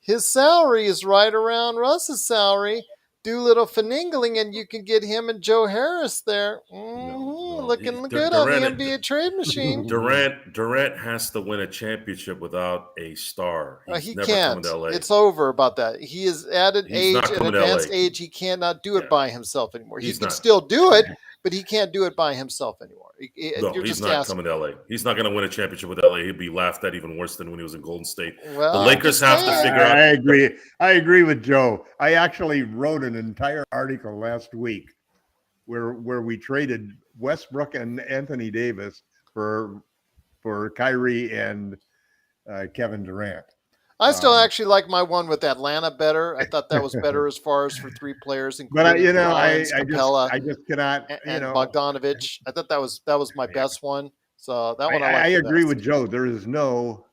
his salary is right around Russ's salary. Do a little finagling, and you can get him and Joe Harris there. Looking good on the NBA trade machine.
Durant has to win a championship without a star.
He can't. It's over about that. He is at an advanced age. He cannot do it by himself anymore. He can still do it, but he can't do it by himself anymore.
He's not coming to LA. He's not going to win a championship with LA. He'd be laughed at even worse than when he was in Golden State.
Well,
the Lakers have to figure out.
I agree with Joe. I actually wrote an entire article last week where we traded Westbrook and Anthony Davis for Kyrie and Kevin Durant.
I still actually like my one with Atlanta better. I thought that was better as far as for three players,
But
including Rollins,
I
Capella,
just cannot,
and Bogdanovich. I thought that was my best one. So that one I like.
I agree with Joe. There is no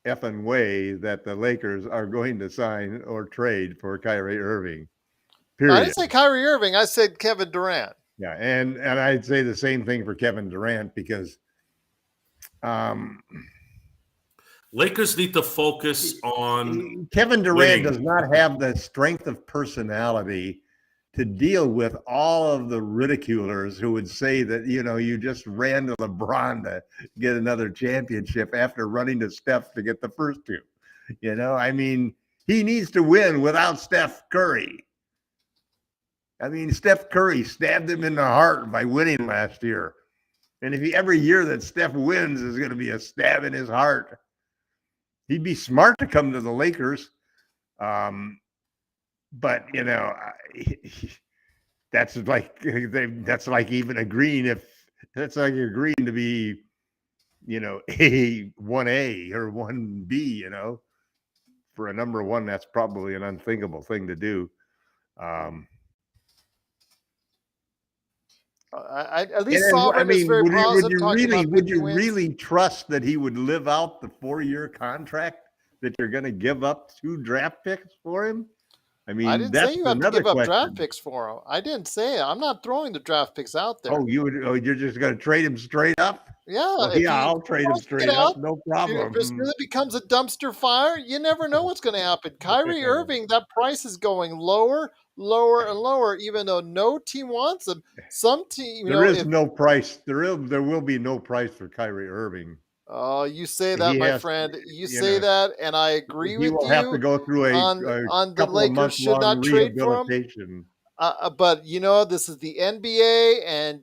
effing way that the Lakers are going to sign or trade for Kyrie Irving. Period.
I didn't say Kyrie Irving. I said Kevin Durant.
Yeah, and I'd say the same thing for Kevin Durant because
Lakers need to focus on
Kevin Durant
winning.
does not have the strength of personality to deal with all of the ridiculers who would say that, you just ran to LeBron to get another championship after running to Steph to get the first two. I mean, he needs to win without Steph Curry. I mean, Steph Curry stabbed him in the heart by winning last year. And if every year that Steph wins is going to be a stab in his heart, he'd be smart to come to the Lakers. But that's like even agreeing that's like agreeing to be, a 1A or 1B, for a number one. That's probably an unthinkable thing to do.
At least Sovereign is very positive.
Would you really trust that he would live out the 4-year contract that you're going to give up 2 draft picks for him? I mean,
I didn't say you have to give up draft picks for him. I didn't say it. I'm not throwing the draft picks out there.
Oh, you're just going to trade him straight up?
Yeah.
Well, I'll trade him straight up. No problem.
If this really becomes a dumpster fire, you never know what's going to happen. Kyrie Irving, that price is going lower, lower, and lower, even though no team wants him. Some team,
there is no price. There will be no price for Kyrie Irving.
Oh, you say that, my friend. You say that, and I agree with you. He will have
to go through a couple of months long rehabilitation.
But this is the NBA, and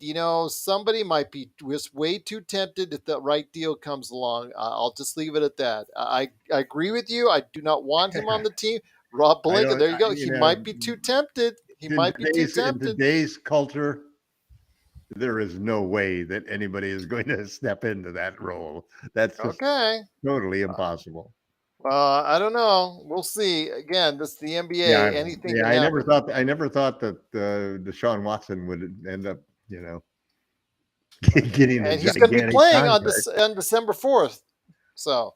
somebody might be just way too tempted if the right deal comes along. I'll just leave it at that. I agree with you. I do not want him on the team. Rob Pelinka, there you go. He might be too tempted. In
today's culture, there is no way that anybody is going to step into that role. That's just totally impossible.
I don't know. We'll see. Again, this is the NBA. Anything can happen.
I never thought that Deshaun Watson would end up, getting.
And he's going to be playing on December 4th. So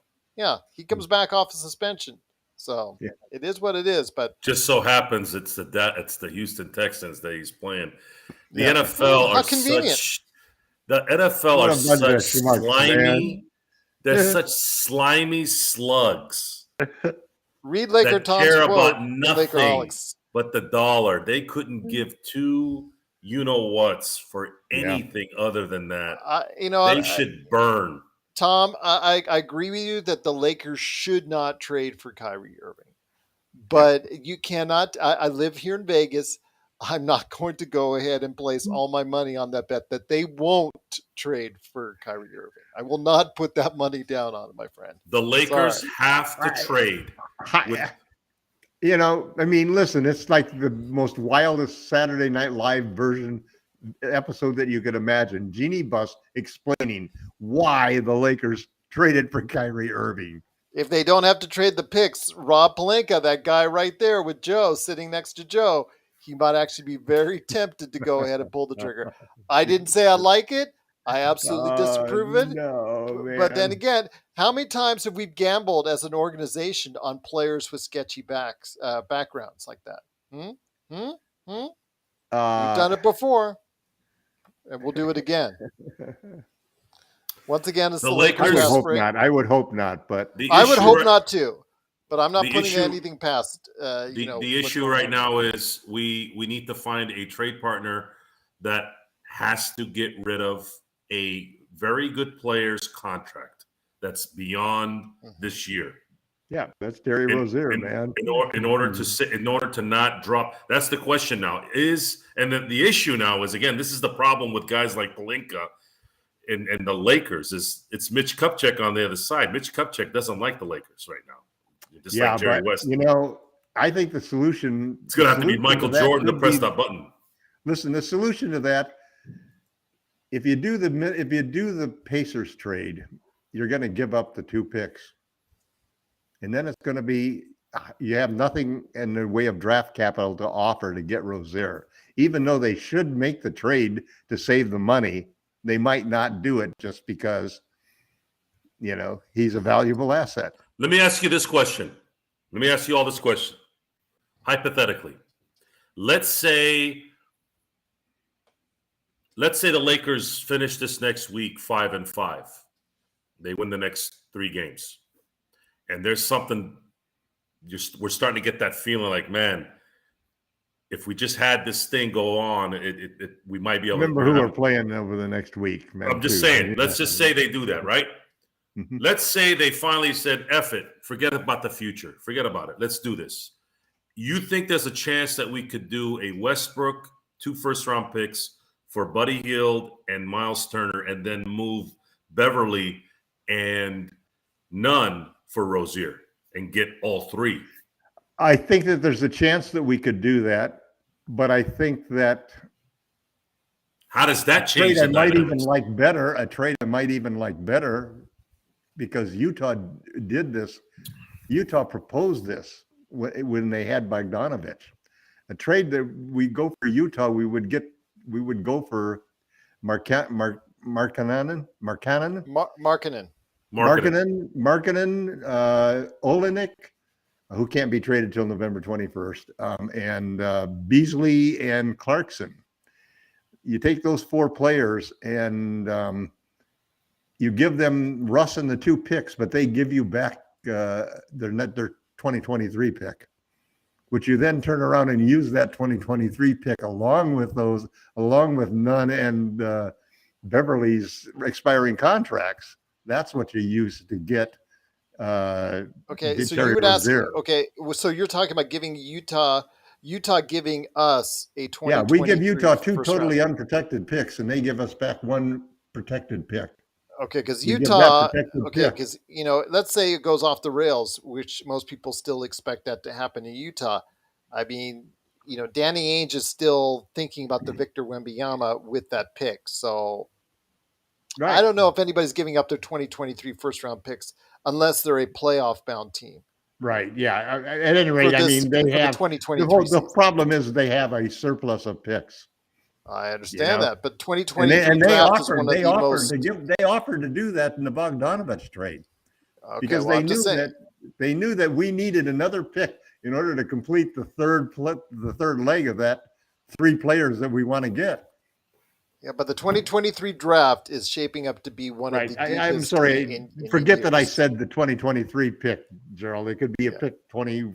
he comes back off of suspension. So it is what it is. But
just so happens it's the Houston Texans that he's playing. The NFL are such. The NFL are such slimy. They're such slimy slugs.
Read LakerTom's
care
quote,
about nothing but the dollar. They couldn't give 2 you-know-whats for anything other than that. They should burn.
Tom, I agree with you that the Lakers should not trade for Kyrie Irving. But you cannot. I live here in Vegas. I'm not going to go ahead and place all my money on that bet that they won't trade for Kyrie Irving. I will not put that money down on it, my friend.
The Lakers have to trade.
Listen, it's like the most wildest Saturday Night Live version episode that you could imagine. Jeannie Buss explaining why the Lakers traded for Kyrie Irving.
If they don't have to trade the picks, Rob Pelinka, that guy right there with Joe, sitting next to Joe, he might actually be very tempted to go ahead and pull the trigger. I didn't say I like it. I absolutely disapprove of it.
No, man.
But then again, how many times have we gambled as an organization on players with sketchy backgrounds like that? We've done it before, and we'll do it again. Once again, it's the Lakers.
I would hope not, but
I would hope not too. But I'm not putting anything past.
The issue right now is we need to find a trade partner that has to get rid of a very good player's contract that's beyond this year.
Yeah, that's Terry Rozier, man.
In order to not drop, that's the question now. The issue now is, again, this is the problem with guys like Pelinka and the Lakers is it's Mitch Kupchak on the other side. Mitch Kupchak doesn't like the Lakers right now. Just like Jerry West.
I think the solution.
It's going to have to be Michael Jordan to press that button.
Listen, the solution to that if you do the Pacers trade, you're going to give up the 2 picks, and then it's going to be you have nothing in the way of draft capital to offer to get Rozier. Even though they should make the trade to save the money, they might not do it just because he's a valuable asset.
Let me ask you this question. Let me ask you all this question. Hypothetically, let's say the Lakers finish this next week 5-5. They win the next 3 games. And there's something, we're starting to get that feeling like, man, if we just had this thing go on, we might be able to.
Remember who we're playing over the next week, man.
I'm just saying, let's just say they do that, right?
Mm-hmm.
Let's say they finally said, F it, forget about the future. Forget about it. Let's do this. You think there's a chance that we could do a Westbrook, 2 first-round picks for Buddy Hield and Miles Turner, and then move Beverly and none for Rozier and get all 3?
I think that there's a chance that we could do that, but I think that
how does that change?
A trade I might even like better because Utah did this. Utah proposed this when they had Bogdanovich. A trade that we go for Utah, we would go for Markkanen, Olenek, who can't be traded till November 21st, and Beasley and Clarkson. You take those 4 players and you give them Russ and the 2 picks, but they give you back their 2023 pick, which you then turn around and use that 2023 pick along with Nunn and Beverly's expiring contracts. That's what you use to get.
Okay, so you would ask. Okay, so you're talking about giving Utah giving us a 2023.
Yeah, we give Utah 2 totally unprotected picks, and they give us back 1 protected pick.
Okay, because Utah. Okay, because let's say it goes off the rails, which most people still expect that to happen in Utah. I mean, Danny Ainge is still thinking about the Victor Wembanyama with that pick. So right. I don't know if anybody's giving up their 2023 first-round picks unless they're a playoff-bound team.
Right, yeah. At any rate, I mean, they have – the problem is they have a surplus of picks.
I understand that, but 2023 draft is one of the most –
They offered to do that in the Bogdanovich trade because they knew that we needed another pick in order to complete the third leg of that 3 players that we want to get.
Yeah, but the 2023 draft is shaping up to be one of the deepest.
I'm sorry. Forget that I said the 2023 pick, Gerald. It could be a pick 20,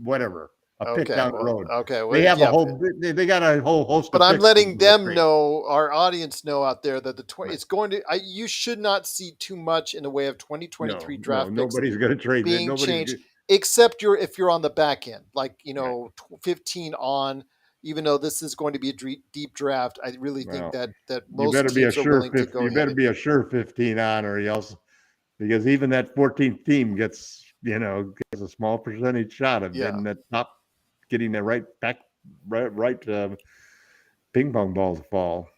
whatever, pick down the road.
Okay, well,
they have they got a whole host.
But I'm letting them know, our audience know out there, that it's going to. You should not see too much in the way of 2023 draft picks.
Nobody's going to trade
being changed, except if you're on the back end, like 15 on. Even though this is going to be a deep draft, I really think that most teams are willing to go.
You better be a sure 15 on, or else, because even that 14th team gets a small percentage shot of getting that top, getting the right ping pong ball to fall.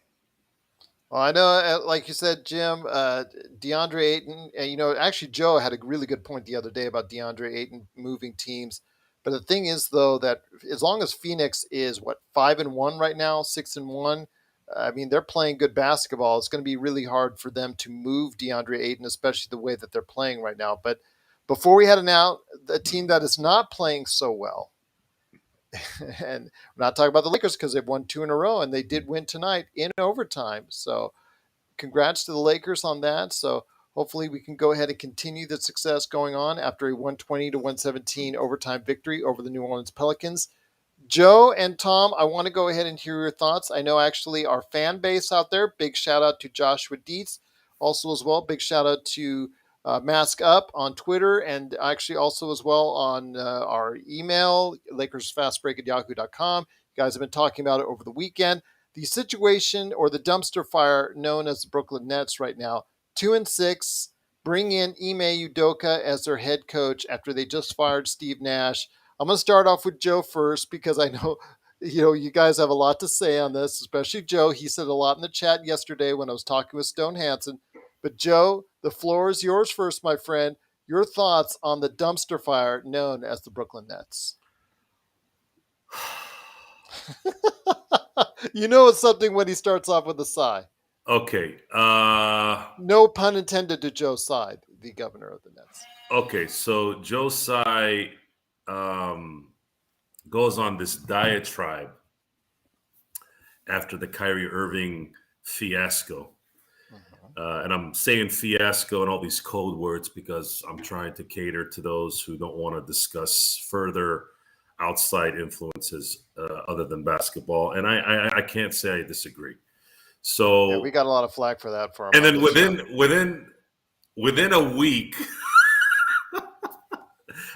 Well, I know, like you said, Jim, DeAndre Ayton. Actually, Joe had a really good point the other day about DeAndre Ayton moving teams. But the thing is, though, that as long as Phoenix is 5-1 right now, 6-1, I mean, they're playing good basketball. It's going to be really hard for them to move DeAndre Ayton, especially the way that they're playing right now. But before we head out, a team that is not playing so well, and we're not talking about the Lakers because they've won 2 in a row, and they did win tonight in overtime. So congrats to the Lakers on that. So hopefully we can go ahead and continue the success going on after a 120-117 overtime victory over the New Orleans Pelicans. Joe and Tom, I want to go ahead and hear your thoughts. I know actually our fan base out there, big shout out to Joshua Dietz. Also as well, big shout out to Mask Up on Twitter, and actually also as well on our email, LakersFastBreak@yahoo.com. You guys have been talking about it over the weekend. The situation, or the dumpster fire known as the Brooklyn Nets right now, 2-6, bring in Ime Udoka as their head coach after they just fired Steve Nash. I'm going to start off with Joe first because I know You guys have a lot to say on this, especially Joe. He said a lot in the chat yesterday when I was talking with Stone Hansen. But Joe, the floor is yours first, my friend. Your thoughts on the dumpster fire known as the Brooklyn Nets. It's something when he starts off with a sigh.
Okay.
No pun intended to Joe Side, the governor of the Nets.
Okay, so Joe Tsai goes on this diatribe after the Kyrie Irving fiasco. And I'm saying fiasco and all these code words because I'm trying to cater to those who don't want to discuss further outside influences other than basketball. And I can't say I disagree. So
yeah, we got a lot of flack for that.
And then within a week,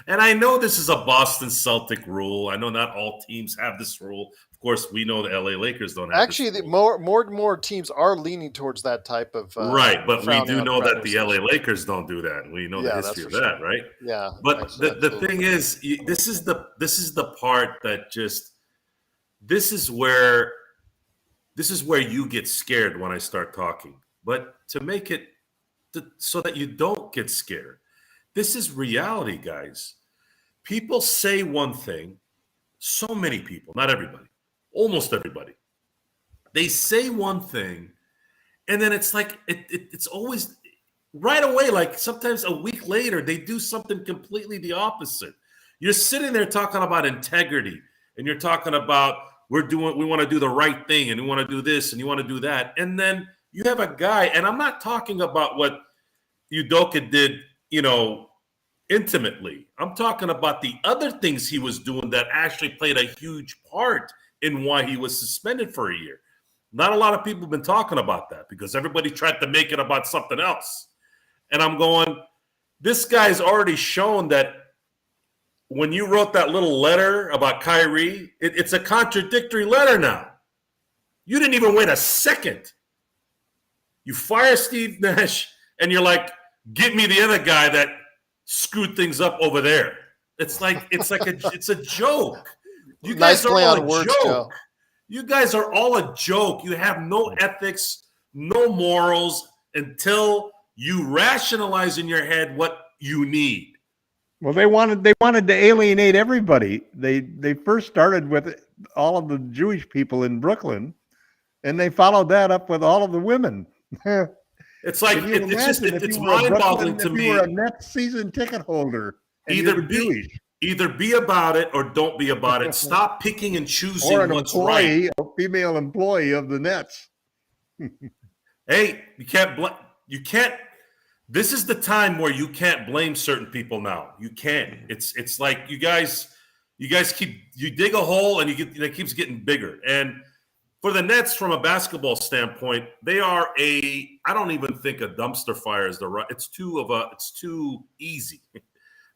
and I know this is a Boston Celtic rule. I know not all teams have this rule. Of course, we know the LA Lakers don't have
Actually,
this rule.
more teams are leaning towards that type of
right, but we do know that the LA Lakers don't do that. We know the history of that, right?
Yeah.
But the thing is, this is the part that just this is where you get scared when I start talking. But to make it so that you don't get scared, this is reality, guys. People say one thing. So many people, not everybody, almost everybody. They say one thing, and then it's like it's always right away. Like sometimes a week later, they do something completely the opposite. You're sitting there talking about integrity, and you're talking about we want to do the right thing, and we want to do this, and you want to do that, and then you have a guy, and I'm not talking about what Udoka did, intimately. I'm talking about the other things he was doing that actually played a huge part in why he was suspended for a year. Not a lot of people have been talking about that because everybody tried to make it about something else. And I'm going, this guy's already shown that when you wrote that little letter about Kyrie, it's a contradictory letter now. You didn't even wait a second. You fire Steve Nash and you're like, get me the other guy that screwed things up over there. It's a joke. You guys are all a joke. Joe. You guys are all a joke. You have no ethics, no morals until you rationalize in your head what you need.
Well, they wanted to alienate everybody. They first started with all of the Jewish people in Brooklyn, and they followed that up with all of the women.
It's like it's mind-boggling to me.
If you were a Nets season ticket holder,
either be about it or don't be about it. Stop picking and choosing what's right.
A female employee of the Nets.
Hey, you can't. This is the time where you can't blame certain people now. You can't. It's like you guys dig a hole and it keeps getting bigger. And for the Nets, from a basketball standpoint, they are I don't even think a dumpster fire is the right. It's too easy.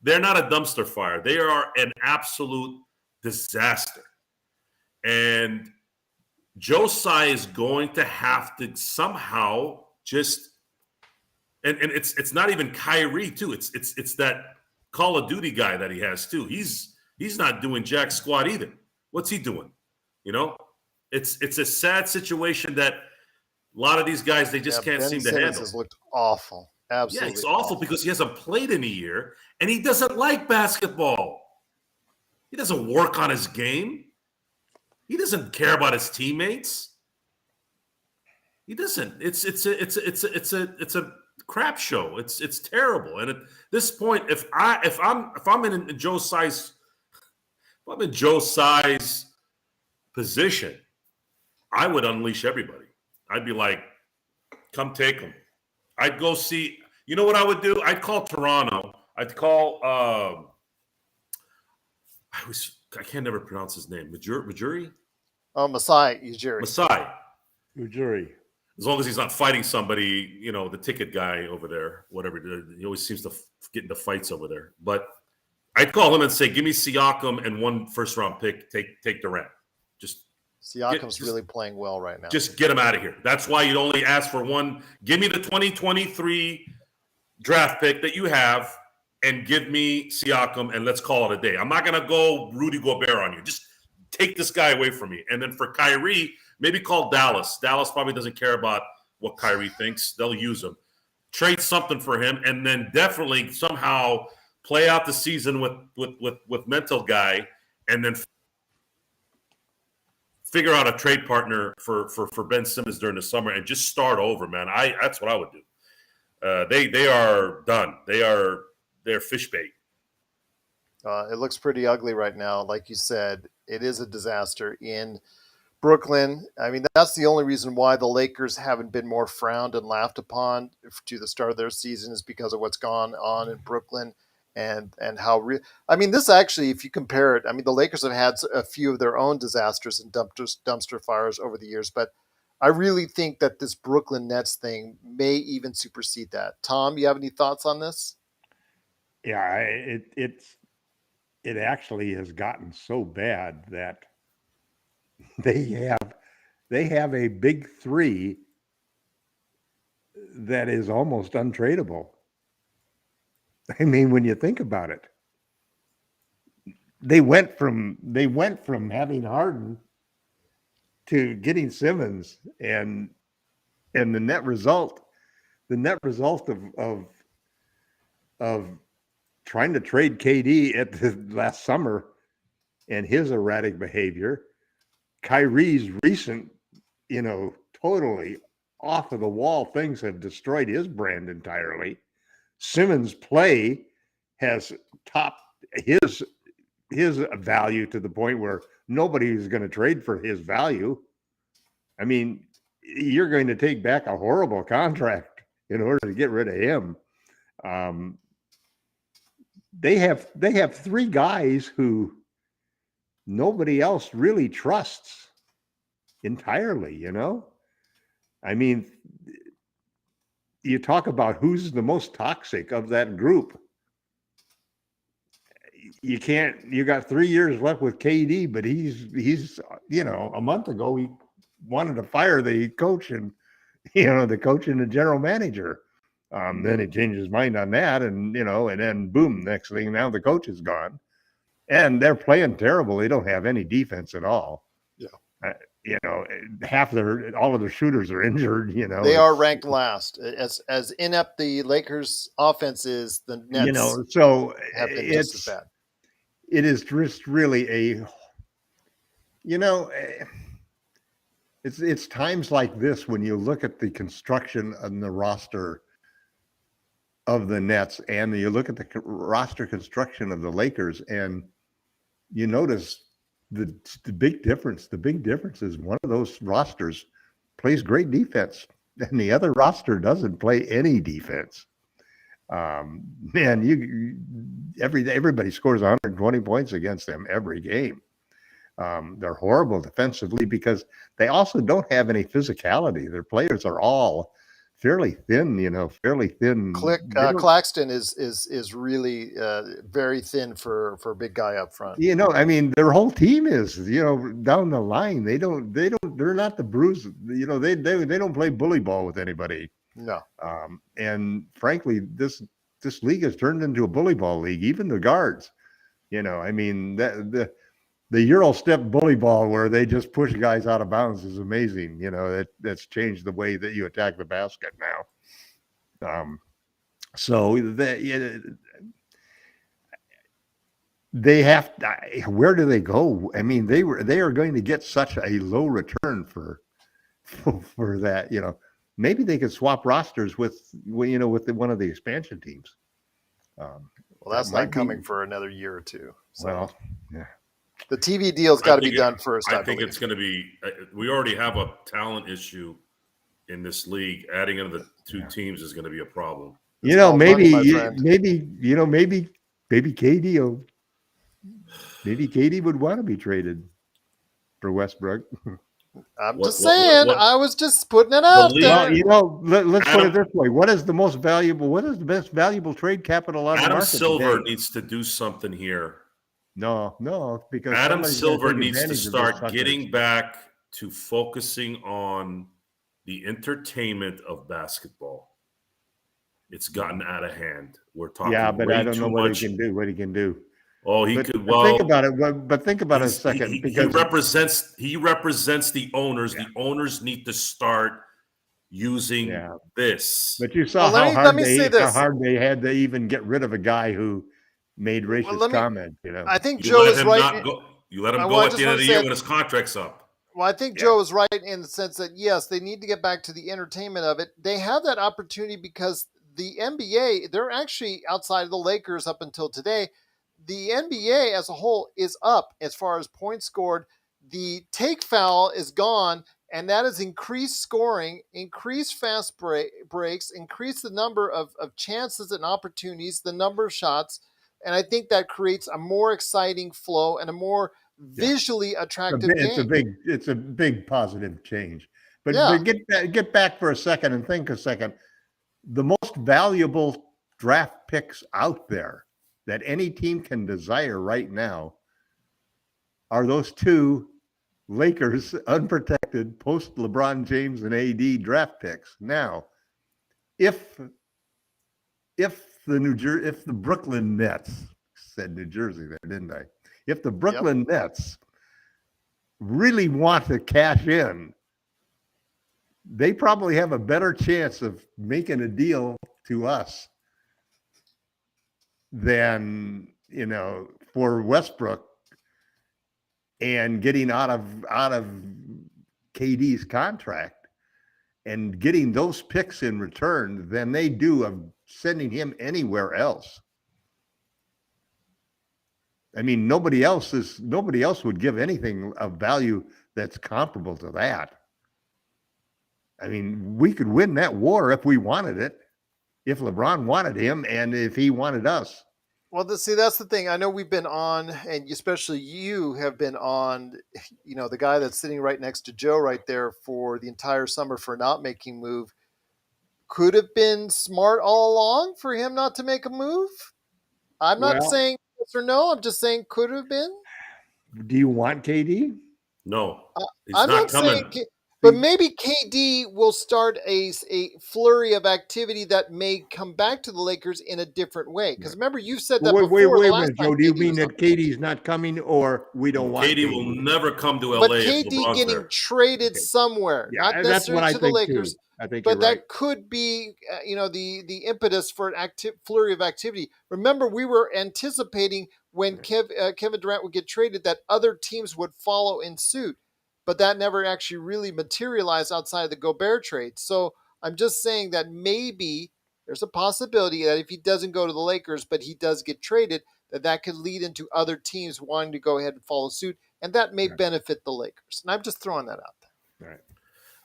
They're not a dumpster fire. They are an absolute disaster. And Joe Tsai is going to have to somehow just and it's not even Kyrie too. It's that Call of Duty guy that he has too. He's not doing jack squat either. What's he doing? It's a sad situation that a lot of these guys they just can't seem to handle.
Has looked awful. Absolutely.
Yeah, it's awful because he hasn't played in a year and he doesn't like basketball. He doesn't work on his game. He doesn't care about his teammates. He doesn't. It's a crap show. It's terrible. And at this point, if I'm in Joe Tsai's position, I would unleash everybody. I'd be like, come take them. I'd go see. You know what I would do? I'd call Toronto. I'd call. I can never pronounce his name. Ujiri?
Oh, Masai Ujiri.
Masai
Ujiri.
As long as he's not fighting somebody, the ticket guy over there, whatever. He always seems to get into fights over there. But I'd call him and say, give me Siakam and one first-round pick. Take Durant.
Siakam's really playing well right now.
Just get him out of here. That's why you'd only ask for one. Give me the 2023 draft pick that you have and give me Siakam and let's call it a day. I'm not going to go Rudy Gobert on you. Just take this guy away from me. And then for Kyrie, maybe call Dallas. Dallas probably doesn't care about what Kyrie thinks. They'll use him. Trade something for him, and then definitely somehow play out the season with mental guy, and then figure out a trade partner for Ben Simmons during the summer and just start over, man. That's what I would do. They are done. They're fish bait.
It looks pretty ugly right now. Like you said, it is a disaster in Brooklyn. I mean, that's the only reason why the Lakers haven't been more frowned and laughed upon to the start of their season is because of what's gone on in Brooklyn and how real. I mean, this actually, if you compare it, I mean, the Lakers have had a few of their own disasters and dumpster fires over the years, but I really think that this Brooklyn Nets thing may even supersede that. Tom, you have any thoughts on this?
Yeah, it actually has gotten so bad that they have a big three that is almost untradeable. I mean, when you think about it, they went from having Harden to getting Simmons, and the net result of trying to trade KD at the last summer and his erratic behavior, Kyrie's recent, totally off of the wall things have destroyed his brand entirely. Simmons' play has topped his value to the point where nobody is going to trade for his value. I mean, you're going to take back a horrible contract in order to get rid of him. They have three guys who nobody else really trusts entirely, I mean, you talk about who's the most toxic of that group. You got 3 years left with KD, but he's a month ago he wanted to fire the coach and the general manager. Then he changed his mind on that, and then boom, next thing now the coach is gone, and they're playing terrible. They don't have any defense at all.
Yeah.
All of their shooters are injured.
They are ranked last. As inept the Lakers offense is, the Nets
so
have been just as bad.
It is just really it's times like this when you look at the construction and the roster of the Nets and you look at the roster construction of the Lakers, and you notice the big difference. The big difference is one of those rosters plays great defense and the other roster doesn't play any defense. Everybody scores 120 points against them every game. They're horrible defensively because they also don't have any physicality. Their players are all fairly thin,
Claxton is really very thin for a big guy up front.
I mean, their whole team is, down the line. They're not the bruise. They don't play bully ball with anybody.
No.
And frankly, this league has turned into a bully ball league. Even the guards, I mean, the Euro step bully ball where they just push guys out of bounds is amazing. That's changed the way that you attack the basket now. So they have. Where do they go? I mean, they are going to get such a low return for that. Maybe they could swap rosters with one of the expansion teams.
Well, that's not coming for another year or two. So.
Well, yeah.
The TV deal's got to be done first.
I think it's going to be. We already have a talent issue in this league. Adding in the two teams is going to be a problem.
Maybe KD would want to be traded for Westbrook.
I'm just saying. I was just putting it out there.
Let's put it this way: what is the most valuable? What is the best valuable trade capital on the market?
Adam Silver
today?
needs to do something here.
No, because
Adam Silver needs to start getting back to focusing on the entertainment of basketball. It's gotten out of hand. We're talking.
Yeah, but I don't know what he can do.
Oh, he
But,
could.
but
Well,
think about it. But think about it a second,
he
because
represents the owners.
yeah,
The owners need to start using
yeah.
this.
But you saw
Well,
how
let me say this.
they had to even get rid of a guy who made
Well,
racist comments. You know.
I think
You
Joe
let
is
him
right.
not go. You let him
Well,
go
I
at the
just
end
want
of
to
the year
say,
when his contract's up.
well, I think
Yeah.
Joe is right in the sense that yes, they need to get back to the entertainment of it. They have that opportunity because the NBA, they're actually outside of the Lakers up until today. The NBA as a whole is up as far as points scored. The take foul is gone, and that has increased scoring, increased fast breaks, increased the number of chances and opportunities, the number of shots. And I think that creates a more exciting flow and a more
Yeah.
visually attractive game.
It's a big positive change. But
Yeah.
get back for a second and think a second. The most valuable draft picks out there that any team can desire right now are those two Lakers unprotected post LeBron James and AD draft picks. Now, if if the Brooklyn Nets, said New Jersey there, didn't I? If the
Yep.
Brooklyn Nets really want to cash in, they probably have a better chance of making a deal to us than, for Westbrook and getting out of KD's contract and getting those picks in return than they do of sending him anywhere else. I mean, nobody else would give anything of value that's comparable to that. I mean, we could win that war if we wanted it, if LeBron wanted him and if he wanted us.
Well, that's the thing. I know we've been on, and especially you have been on, the guy that's sitting right next to Joe right there for the entire summer for not making move. Could have been smart all along for him not to make a move. I'm not
Well,
saying yes or no. I'm just saying could have been.
do you want KD?
No, he's
I'm
not
not saying,
coming.
but maybe KD will start a flurry of activity that may come back to the Lakers in a different way. Because remember, you said that
Wait,
before the
wait a
last
minute,
time
Joe. Do you
KD
mean
was on.
that KD's not coming, or we don't want
KD will
KD?
never come to
But
LA if
KD
LeBron's
getting
there.
traded
Okay.
somewhere, not
Yeah, that's what
necessarily
I
to the
think too.
Lakers,
I think you're
but
right.
that could be, the impetus for an flurry of activity. Remember, we were anticipating when Kevin Durant would get traded that other teams would follow in suit, but that never actually really materialized outside of the Gobert trade. So I'm just saying that maybe there's a possibility that if he doesn't go to the Lakers, but he does get traded, that could lead into other teams wanting to go ahead and follow suit, and that may
Right.
benefit the Lakers. And I'm just throwing that out there.
Right.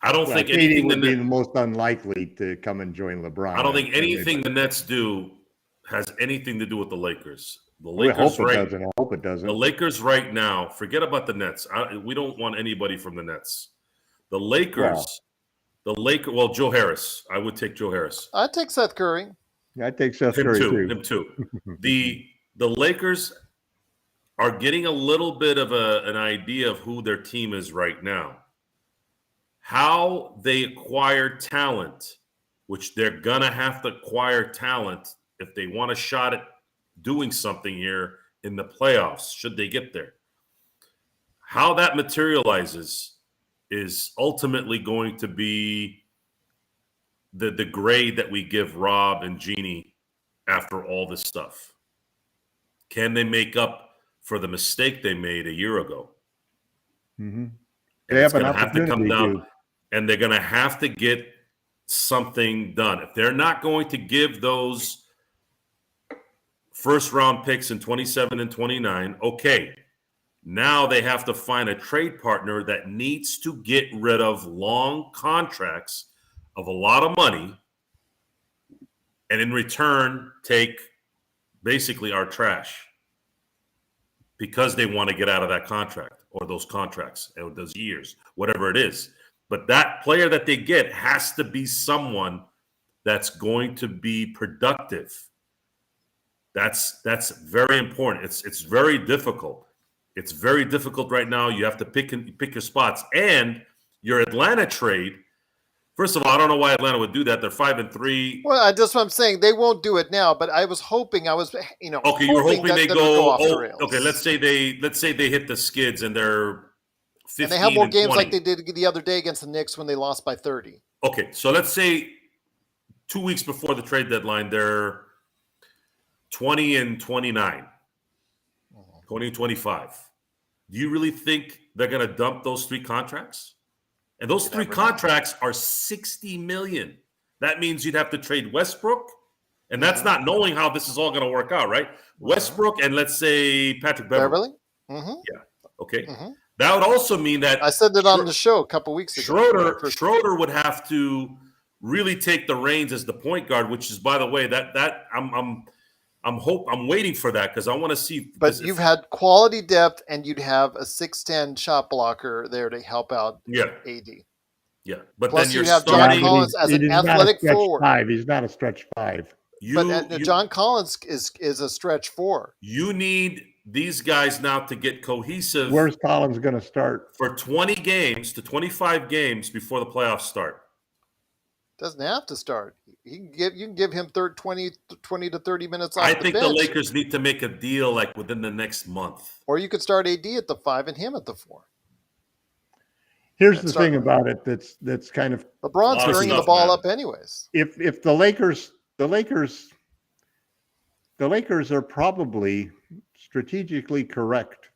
I don't
Well,
think
KD
anything
would be the most unlikely to come and join LeBron.
I don't think
anyway,
anything the Nets do has anything to do with the Lakers. The
we
Lakers,
hope it
right?
doesn't. I hope it
The
doesn't.
Lakers right now. Forget about the Nets. We don't want anybody from the Nets. The Lakers. Well, Joe Harris. I would take Joe Harris.
I'd take Seth Curry.
I take Seth
Him
Curry
too.
too.
Him too. The Lakers are getting a little bit of an idea of who their team is right now. How they acquire talent, which they're gonna have to acquire talent if they want a shot at doing something here in the playoffs, should they get there. How that materializes is ultimately going to be the grade that we give Rob and Jeannie after all this stuff. Can they make up for the mistake they made a year ago?
Mm-hmm.
And
They
it's
have an
going to have to come
opportunity
down,
to.
and they're going to have to get something done. If they're not going to give those first round picks in 27 and 29, okay. Now they have to find a trade partner that needs to get rid of long contracts of a lot of money and in return take basically our trash because they want to get out of that contract or those contracts or those years, whatever it is. But that player that they get has to be someone that's going to be productive. That's very important. It's very difficult. It's very difficult right now. You have to pick your spots. And your Atlanta trade, First of all, I don't know why Atlanta would do that. They're 5-3.
Well, that's what I'm saying. They won't do it now, but I was hoping.
Okay, you were hoping
that
they
would
go.
off the rails.
Okay, let's say they hit the skids and they're 15
and they have more games
20.
like they did the other day against the Knicks when they lost by 30.
Okay, so let's say 2 weeks before the trade deadline, they're 20-29, 20-25. Do you really think they're going to dump those 3 contracts? And those 3 contracts are $60 million. That means you'd have to trade Westbrook, and that's not knowing how this is all going to work out, right? Westbrook and let's say Patrick Beverley.
Mm-hmm.
Yeah. Okay. Mm-hmm. That would also mean that
I said that on the show a couple weeks ago.
Schroeder would have to really take the reins as the point guard, which is, by the way, that I'm waiting for that because I want to see.
But you've had quality depth, and you'd have a 6'10" shot blocker there to help out. AD.
Yeah, but
plus
then you're
have
starting.
John Collins as an athletic forward.
5. He's not a stretch 5.
John Collins is a stretch 4.
You need these guys now to get cohesive.
Where's Collins going to start?
For 20 games to 25 games before the playoffs start.
Doesn't have to start. You can give him 20 to 30 minutes off
I
the
think
bench.
the Lakers need to make a deal like within the next month.
Or you could start AD at the 5 and him at the 4.
Here's the thing about it that's kind of
LeBron's bringing the ball up anyways.
If the Lakers are probably strategically correct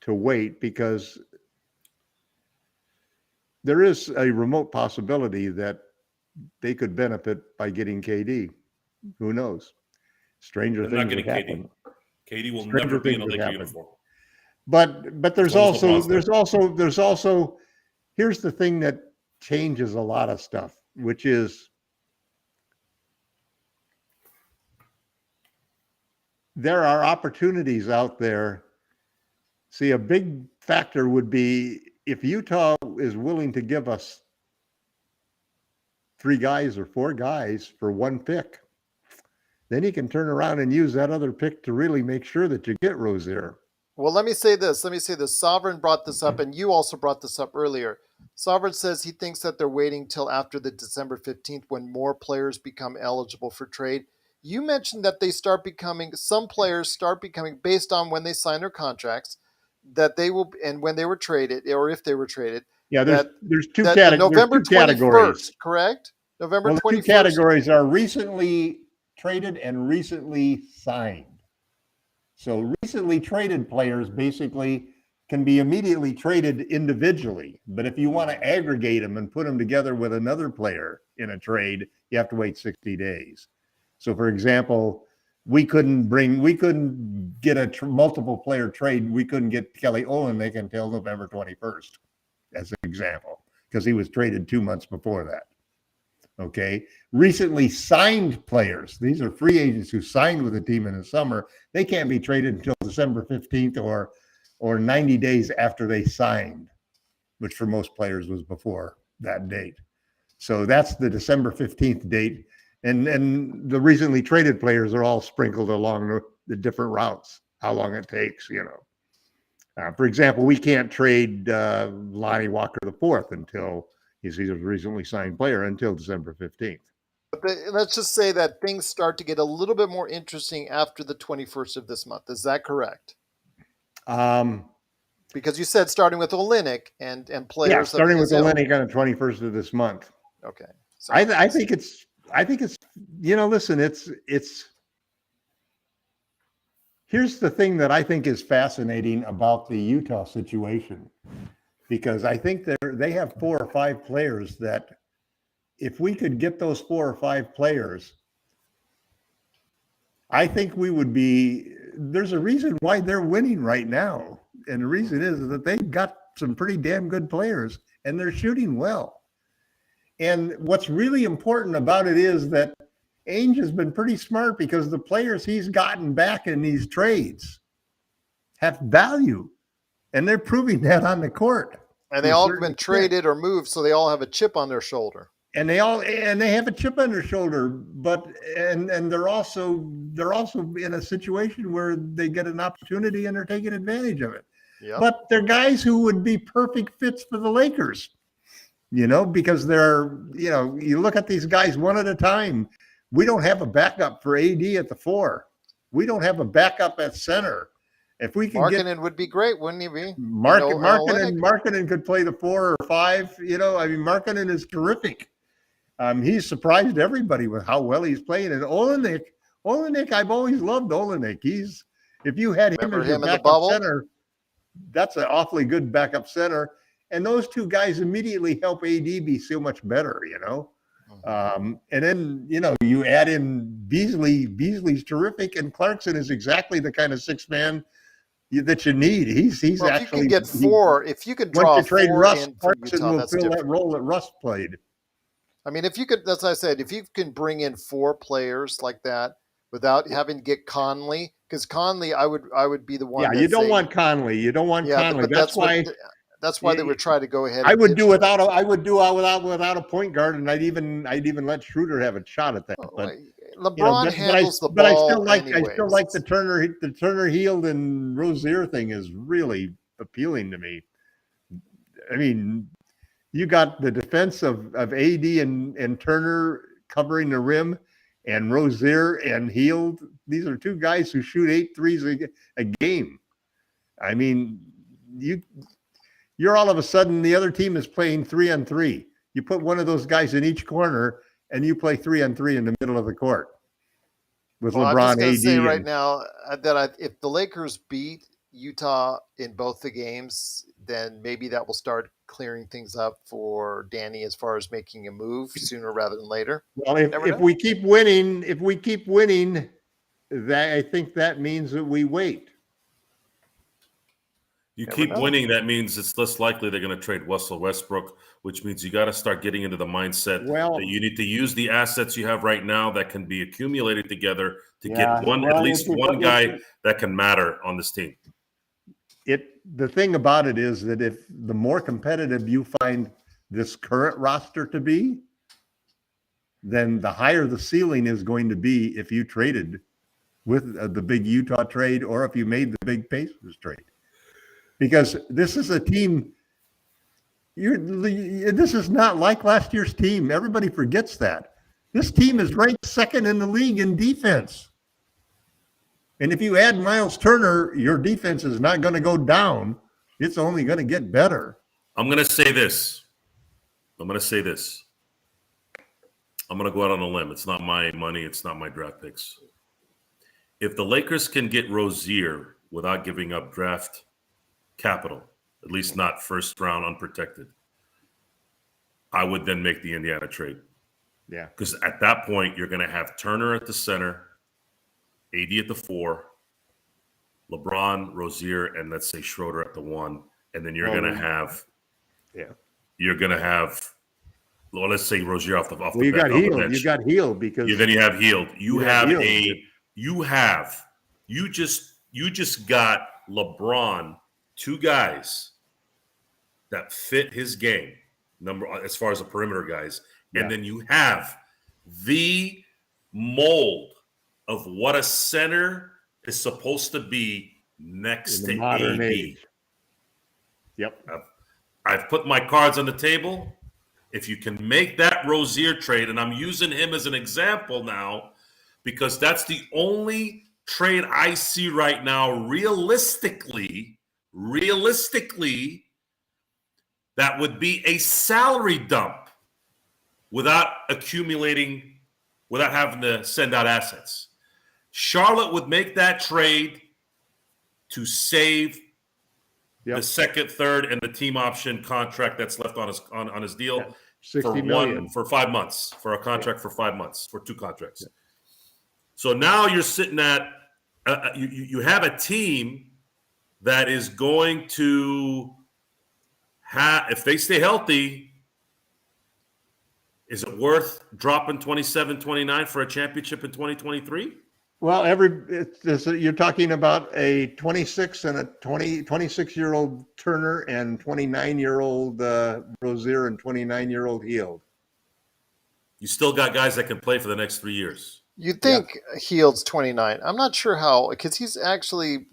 to wait because there is a remote possibility that they could benefit by getting KD. Who knows? Stranger things have happened.
KD will never be in a Laker uniform.
But there's also here's the thing that changes a lot of stuff, which is there are opportunities out there. See, a big factor would be if Utah is willing to give us 3 guys or 4 guys for 1 pick, then you can turn around and use that other pick to really make sure that you get Rozier.
Well, let me say this. Sovereign brought this up, and you also brought this up earlier. Sovereign says he thinks that they're waiting till after the December 15th when more players become eligible for trade. You mentioned that some players start becoming, based on when they sign their contracts, that they will, and when they were traded, or if they were traded.
Yeah, there's 2 categories.
November 21st, correct? November 21st.
The 2 categories are recently traded and recently signed. So recently traded players basically can be immediately traded individually. But if you want to aggregate them and put them together with another player in a trade, you have to wait 60 days. So for example, we couldn't get a multiple player trade. We couldn't get Kelly Olynyk until November 21st, as an example, because he was traded 2 months before that. Okay. Recently signed players. These are free agents who signed with a team in the summer. They can't be traded until December 15th or 90 days after they signed, which for most players was before that date. So that's the December 15th date. And the recently traded players are all sprinkled along the different routes, how long it takes, For example, we can't trade Lonnie Walker IV until he's a recently signed player until December 15th.
But let's just say that things start to get a little bit more interesting after the 21st of this month. Is that correct? Because you said starting with Olynyk and players.
Yeah, starting with Olynyk on the 21st of this month.
Okay. So
I think it's listen, it's here's the thing that I think is fascinating about the Utah situation, because I think they have 4 or 5 players that if we could get those 4 or 5 players, I think there's a reason why they're winning right now. And the reason is that they've got some pretty damn good players and they're shooting well. And what's really important about it is that Ainge has been pretty smart because the players he's gotten back in these trades have value, and they're proving that on the court.
And they all have been traded or moved, so they all have a chip on their shoulder.
And they have a chip on their shoulder, but they're also in a situation where they get an opportunity and they're taking advantage of it. Yep. But they're guys who would be perfect fits for the Lakers. because you look at these guys one at a time. We don't have a backup for AD at the 4. We don't have a backup at center. If we can get
Markkanen would be great, wouldn't he be?
Markkanen could play the 4 or 5. Markkanen is terrific. He's surprised everybody with how well he's playing. And Olenek, I've always loved Olenek. If you had him as your backup center, that's an awfully good backup center. And those two guys immediately help AD be so much better, And then, you add in Beasley. Beasley's terrific, and Clarkson is exactly the kind of 6-man that you need. He's
well,
actually.
If you can get 4, if you could draw
once you trade
4
Russ,
in from
Clarkson
Utah,
will
that's
fill
different.
that role that Russ played.
I mean, if you could, that's what I said. If you can bring in 4 players like that without having to get Conley, because Conley, I would be the one.
Yeah, you don't want Conley. You don't want Conley.
That's why they would try to go ahead.
I would do without a point guard, and I'd even let Schroeder have a shot at that. But
LeBron handles the ball. But
I still like the Turner Hield and Rozier thing is really appealing to me. I mean, you got the defense of AD and Turner covering the rim, and Rozier and Hield. These are 2 guys who shoot 8 threes a game. I mean, you're all of a sudden the other team is playing 3-on-3. You put one of those guys in each corner, and you play 3-on-3 in the middle of the court with LeBron.
I'm just going to say right now that if the Lakers beat Utah in both the games, then maybe that will start clearing things up for Danny as far as making a move sooner rather than later.
Well, if we keep winning, that I think that means that we wait.
You keep winning, that means it's less likely they're going to trade Russell Westbrook, which means you got to start getting into the mindset that you need to use the assets you have right now that can be accumulated together to get at least one guy that can matter on this team.
The thing about it is that if the more competitive you find this current roster to be, then the higher the ceiling is going to be if you traded with the big Utah trade or if you made the big Pacers trade. Because this is a team, this is not like last year's team. Everybody forgets that. This team is ranked 2nd in the league in defense. And if you add Miles Turner, your defense is not going to go down. It's only going to get better.
I'm going to say this. I'm going to go out on a limb. It's not my money. It's not my draft picks. If the Lakers can get Rozier without giving up draft capital, at least not first round unprotected, I would then make the Indiana trade.
Yeah.
Because at that point, you're going to have Turner at the center, AD at the 4, LeBron, Rozier, and let's say Schroeder at the 1. And then you're going to have, well, let's say Rozier off the bench.
You got Hield because
then you have Hield. You just got LeBron, 2 guys that fit his game as far as the perimeter guys, and then you have the mold of what a center is supposed to be next to AD.
Age. Yep.
I've put my cards on the table. If you can make that Rozier trade, and I'm using him as an example now, because that's the only trade I see right now realistically, that would be a salary dump without having to send out assets. Charlotte would make that trade to save the 2nd, 3rd, and the team option contract that's left on his deal for 5 months, for a contract for 5 months, for 2 contracts. Yeah. So now you're sitting at you have a team that is going to have, if they stay healthy, is it worth dropping 27, 29 for a championship in 2023?
Well, you're talking about a 26-year-old Turner and 29-year-old Rozier and 29-year-old Hield.
You still got guys that can play for the next 3 years.
You'd think Hield's 29. I'm not sure how, because there's actually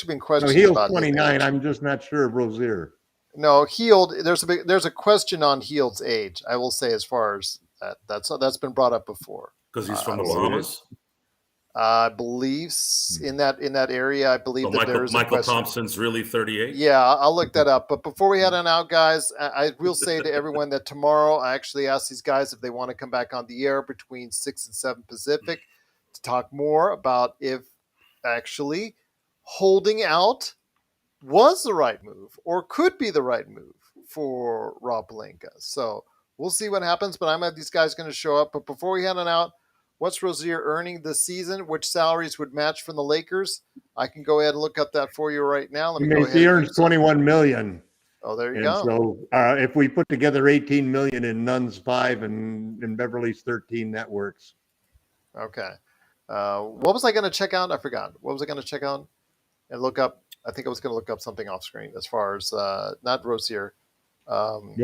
been questions
Hield's
about
29. I'm just not sure of Rozier.
No, Heald. There's a question on Heald's age. I will say, as far as that's been brought up before.
Because he's from
I
the
will say
Bahamas.
I believe in that area. I believe
So
that there is a
Michael
question.
Thompson's really 38.
Yeah, I'll look that up. But before we head on out, guys, I will say to everyone that tomorrow I actually asked these guys if they want to come back on the air between 6 and 7 Pacific to talk more about if actually holding out was the right move or could be the right move for Rob Pelinka. So we'll see what happens, but I'm have these guys going to show up. But before we head on out, what's Rozier earning this season? Which salaries would match from the Lakers? I can go ahead and look up that for you right now. Let me go ahead.
He earns $21 million.
Oh, there you
And
go.
so if we put together $18 million in Nunn's 5 and in Beverly's 13, that works.
Okay. What was I going to check out? I forgot. What was I going to check out and look up? I think I was going to look up something off screen as far as not Rozier.
Well,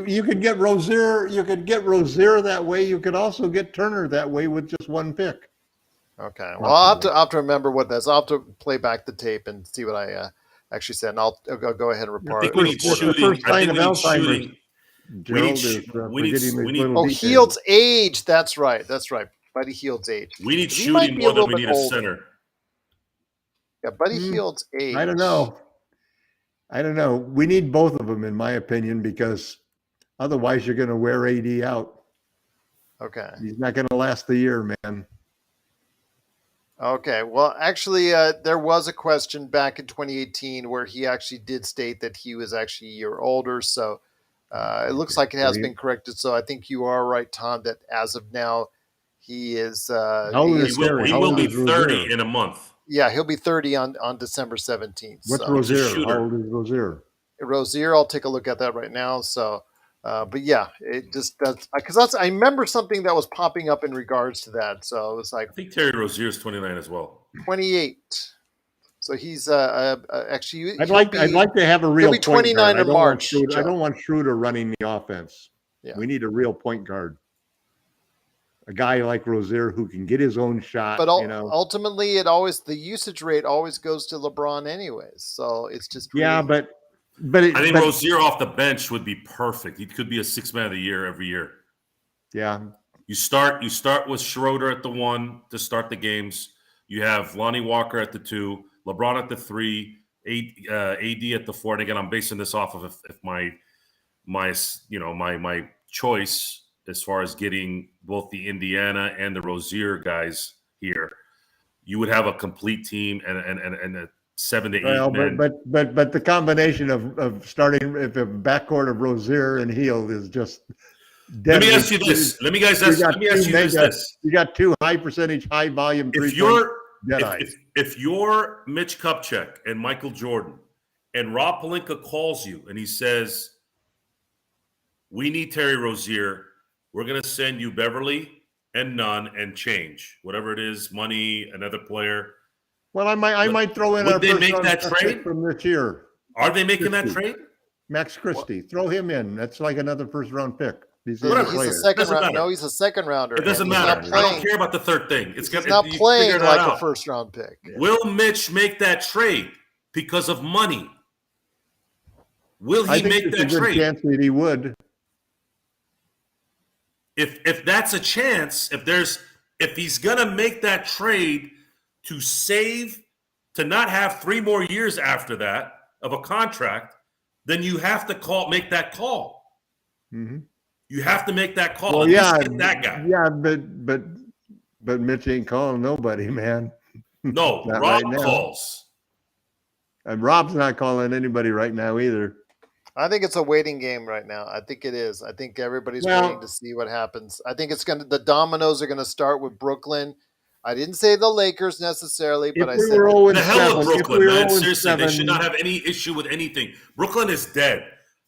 you could get Rozier. You could get Rozier that way. You could also get Turner that way with just one pick.
Okay. Well, I'll have to remember what that's. I'll have to play back the tape and see what I actually said, and I'll go ahead and report.
I think we need shooting. I think we need shooting.
Heald's age. That's right. Buddy Heald's age.
We need shooting more than we need a center.
Yeah, Buddy Heald's age.
I don't know. We need both of them, in my opinion, because otherwise you're going to wear AD out.
Okay.
He's not going to last the year, man.
Okay. Well, actually, there was a question back in 2018 where he actually did state that he was actually a year older. So it looks like it has been corrected. So I think you are right, Tom, that as of now, he is.
He will be 30 in a month.
Yeah, he'll be 30 on December 17th.
What's Rozier? How old is Rozier?
Rozier, I'll take a look at that right now. So, but yeah, it just because I remember something that was popping up in regards to that. So it was like
I think Terry Rozier is 29 as well.
28. So he's actually.
I'd like to have a real.
He'll be 29 in March.
I don't want Schroeder running the offense.
Yeah.
We need a real point guard. A guy like Rozier who can get his own shot.
But ultimately, the usage rate always goes to LeBron anyways. So it's just really,
but
I think Rozier off the bench would be perfect. He could be a 6 man of the year every year.
Yeah.
You start with Schroeder at the 1 to start the games. You have Lonnie Walker at the 2, LeBron at the 3, AD at the 4. And again, I'm basing this off of if my choice as far as getting both the Indiana and the Rozier guys here, you would have a complete team and a 7 to 8 men.
But the combination of starting if a backcourt of Rozier and Hield is just deadly.
Let me ask you this. Let me ask you this.
You got 2 high percentage, high volume.
If you're Mitch Kupchak and Michael Jordan, and Rob Pelinka calls you and he says, "We need Terry Rozier. We're going to send you Beverly and Nunn and change whatever it is, money, another player."
Well, I might throw in.
Would they make that trade
from this year?
Are they making that trade?
Max Christie, throw him in. That's like another first round pick.
He's a second round. No, he's a second rounder.
It doesn't matter. I don't care about the third thing.
He's not playing like a first round pick.
Yeah. Will Mitch make that trade because of money? Will he make that trade?
There's a good chance that he would.
If that's a chance, if he's gonna make that trade to not have 3 more years after that of a contract, then you have to make that call.
Mm-hmm.
You have to make that call.
Well, yeah,
get that guy.
Yeah, but Mitch ain't calling nobody, man.
No, Rob calls.
And Rob's not calling anybody right now either.
I think it's a waiting game right now. I think it is. I think everybody's waiting to see what happens. I think the dominoes are going to start with Brooklyn. I didn't say the Lakers necessarily, but I said
the hell with Brooklyn, man. Seriously, they should not have any issue with anything. Brooklyn is dead.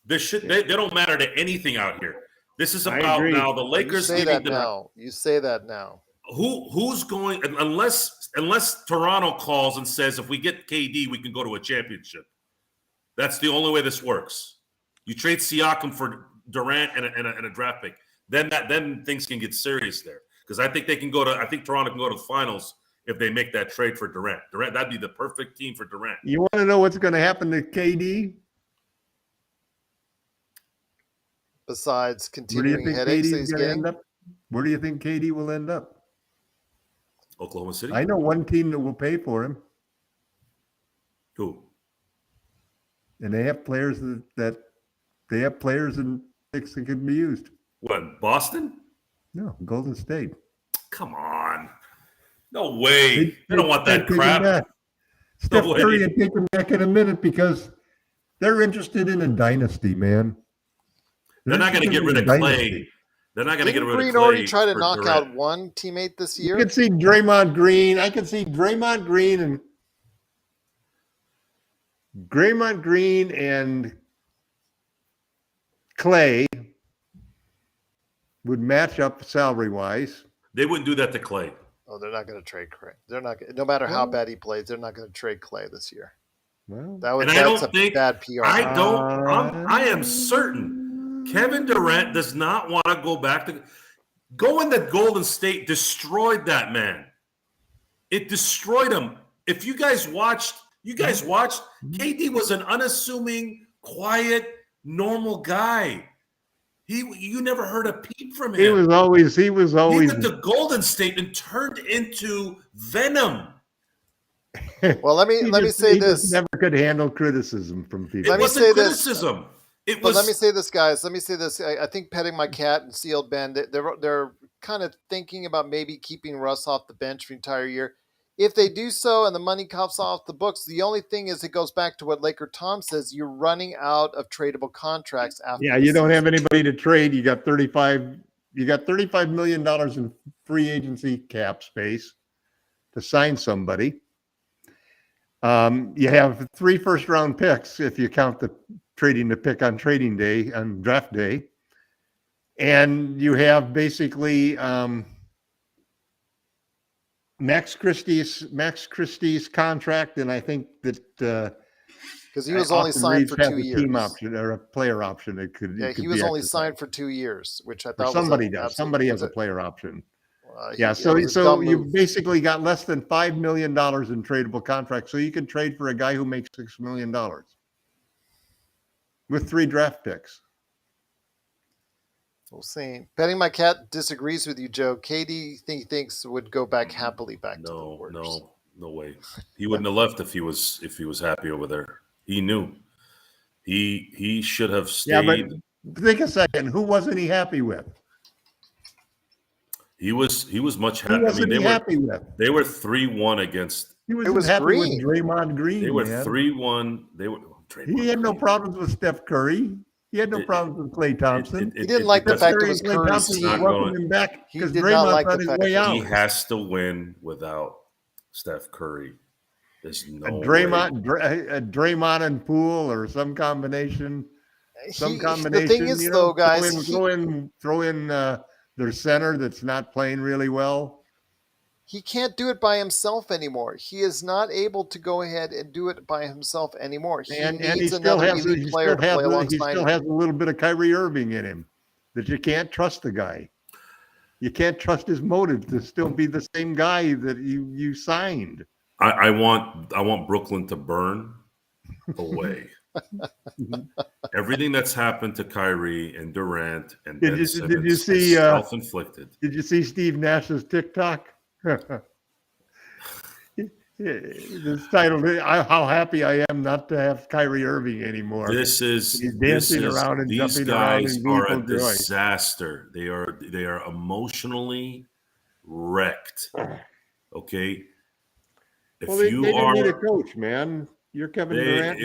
They don't matter to anything out here. This is about now the Lakers.
You say that now. You say that now.
Who's going unless Toronto calls and says if we get KD, we can go to a championship. That's the only way this works. You trade Siakam for Durant and a draft pick. Then things can get serious there. Because I think Toronto can go to the finals if they make that trade for Durant. That'd be the perfect team for Durant.
You want to know what's going to happen to KD?
besides
Where do you
continuing
think
headaches that
KD's
he's
going to
getting.
end up? Where do you think KD will end up?
Oklahoma City.
I know one team that will pay for him,
Who?
and they have players that they have players and picks that can be used.
What? Boston?
No, Golden State.
Come on. No way. They don't want
they'd
that
take him
crap.
back.
No
Steph
way.
Curry would take him back in a minute because they're interested in a dynasty, man.
They're not going to get rid of Clay. They're not going to get
Didn't
rid of
Green
Clay.
already try to
for
knock
Durant.
out one teammate this
You
year?
could see Draymond Green. I could see Draymond Green and Clay would match up salary-wise.
They wouldn't do that to Clay.
Oh, they're not going to trade Clay. They're not. No matter how bad he plays, they're not going to trade Clay this year.
Well,
That's a bad PR.
I am certain Kevin Durant does not want to go back to going to Golden State. Destroyed that man. It destroyed him. If you guys watched, KD was an unassuming, quiet, normal guy. You never heard a peep from him.
He was always.
He went to Golden State and turned into venom.
Well, let me say this.
Just never could handle criticism from people.
Let me say this.
Criticism.
Let me say this, guys. Let me say this. I think Petting My Cat and Sealed Ben, they're kind of thinking about maybe keeping Russ off the bench for the entire year. If they do so and the money comes off the books, the only thing is it goes back to what LakerTom says. You're running out of tradable contracts after.
Yeah, you don't have anybody to trade. You got $35 million in free agency cap space to sign somebody. You have 3 first-round picks if you count the trading the pick on trading day, on draft day. And you have basically Max Christie's contract, and I think that
because he was only signed for 2 years.
Team option or a player option.
He was only signed for 2 years, which I thought
somebody does. Somebody has a player option. So you basically got less than $5 million in tradable contracts. So you can trade for a guy who makes $6 million with 3 draft picks.
We'll see. Petting My Cat disagrees with you, Joe. KD thinks would go back happily to the Warriors.
No way. He wouldn't have left if he was happy over there. He knew. He should have stayed.
Yeah, but think a second. Who wasn't he happy with?
He was much happy.
Who wasn't he happy with?
They were 3-1 against.
He was happy with Draymond Green.
They were 3-1.
He had no problems with Steph Curry. He had no problems with Klay Thompson.
He didn't like the fact it was Curry.
Welcomed him back because
He did not like the fact
that
he has to win without Steph Curry. There's no
Draymond and Poole or some combination.
The thing is, though, guys,
throw in their center that's not playing really well.
He can't do it by himself anymore. He is not able to go ahead and do it by himself anymore. He needs another elite player to play alongside him.
He still has a little bit of Kyrie Irving in him that you can't trust the guy. You can't trust his motive to still be the same guy that you signed.
I want Brooklyn to burn away. Everything that's happened to Kyrie and Durant and Ben Simmons
did you see
self-inflicted.
Did you see Steve Nash's TikTok? It's titled "How Happy I Am Not to Have Kyrie Irving Anymore."
He's
dancing around and jumping around. These guys
are a disaster. They are emotionally wrecked. Okay.
They need a coach, man. You're Kevin Durant.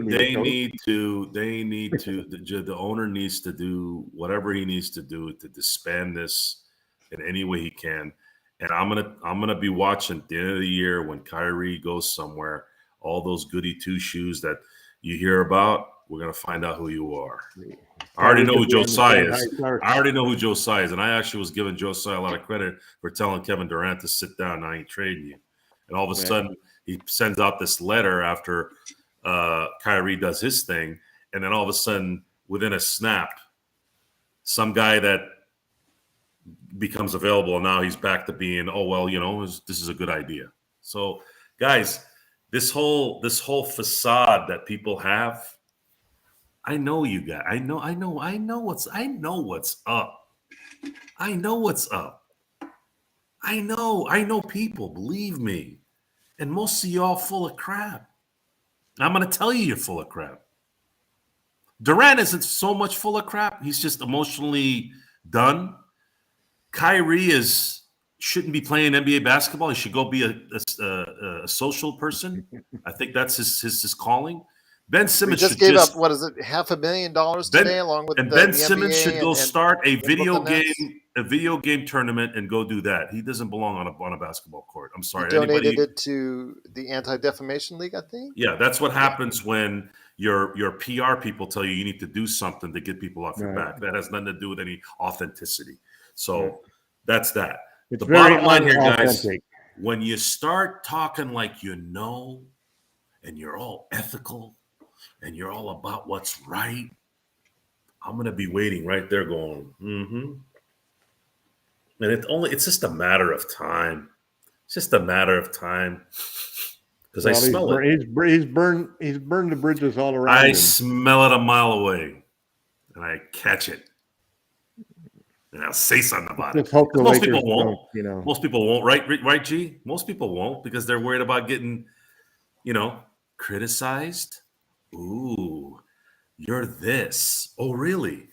They need to. The owner needs to do whatever he needs to do to disband this in any way he can. And I'm gonna be watching at the end of the year when Kyrie goes somewhere. All those goody two shoes that you hear about, we're gonna find out who you are. I already know who Josiah is. And I actually was giving Josiah a lot of credit for telling Kevin Durant to sit down. I ain't trading you. And all of a sudden, he sends out this letter after Kyrie does his thing, and then all of a sudden, within a snap, some guy that becomes available, and now he's back to being, this is a good idea. So, guys, this whole facade that people have, I know you guys. I know what's up. I know what's up. I know people, believe me. And most of y'all full of crap. I'm going to tell you you're full of crap. Durant isn't so much full of crap. He's just emotionally done. Kyrie shouldn't be playing NBA basketball. He should go be a social person. I think that's his calling. Ben
We
Simmons
just
should
gave
just
up, what is it, $500,000 today, along with
Ben
the
Simmons
NBA
should go
and
start a
Wimbledon Nets.
video game tournament and go do that. He doesn't belong on a basketball court. I'm
He
sorry.
donated it to the Anti-Defamation League, I think.
Yeah, that's what happens when your PR people tell you need to do something to get people off your back. That has nothing to do with any authenticity. So that's that.
It's
the bottom line here,
unauthentic.
guys, when you start talking like and you're all ethical and you're all about what's right, I'm going to be waiting right there going, And it's just a matter of time. It's just a matter of time. Because I smell it.
He's burned the bridges all around
I
him.
smell it a mile away. And I catch it. And I'll say something about it. Most people won't. Most people won't, right, G? Most people won't because they're worried about getting, criticized. Ooh, you're this. Oh, really?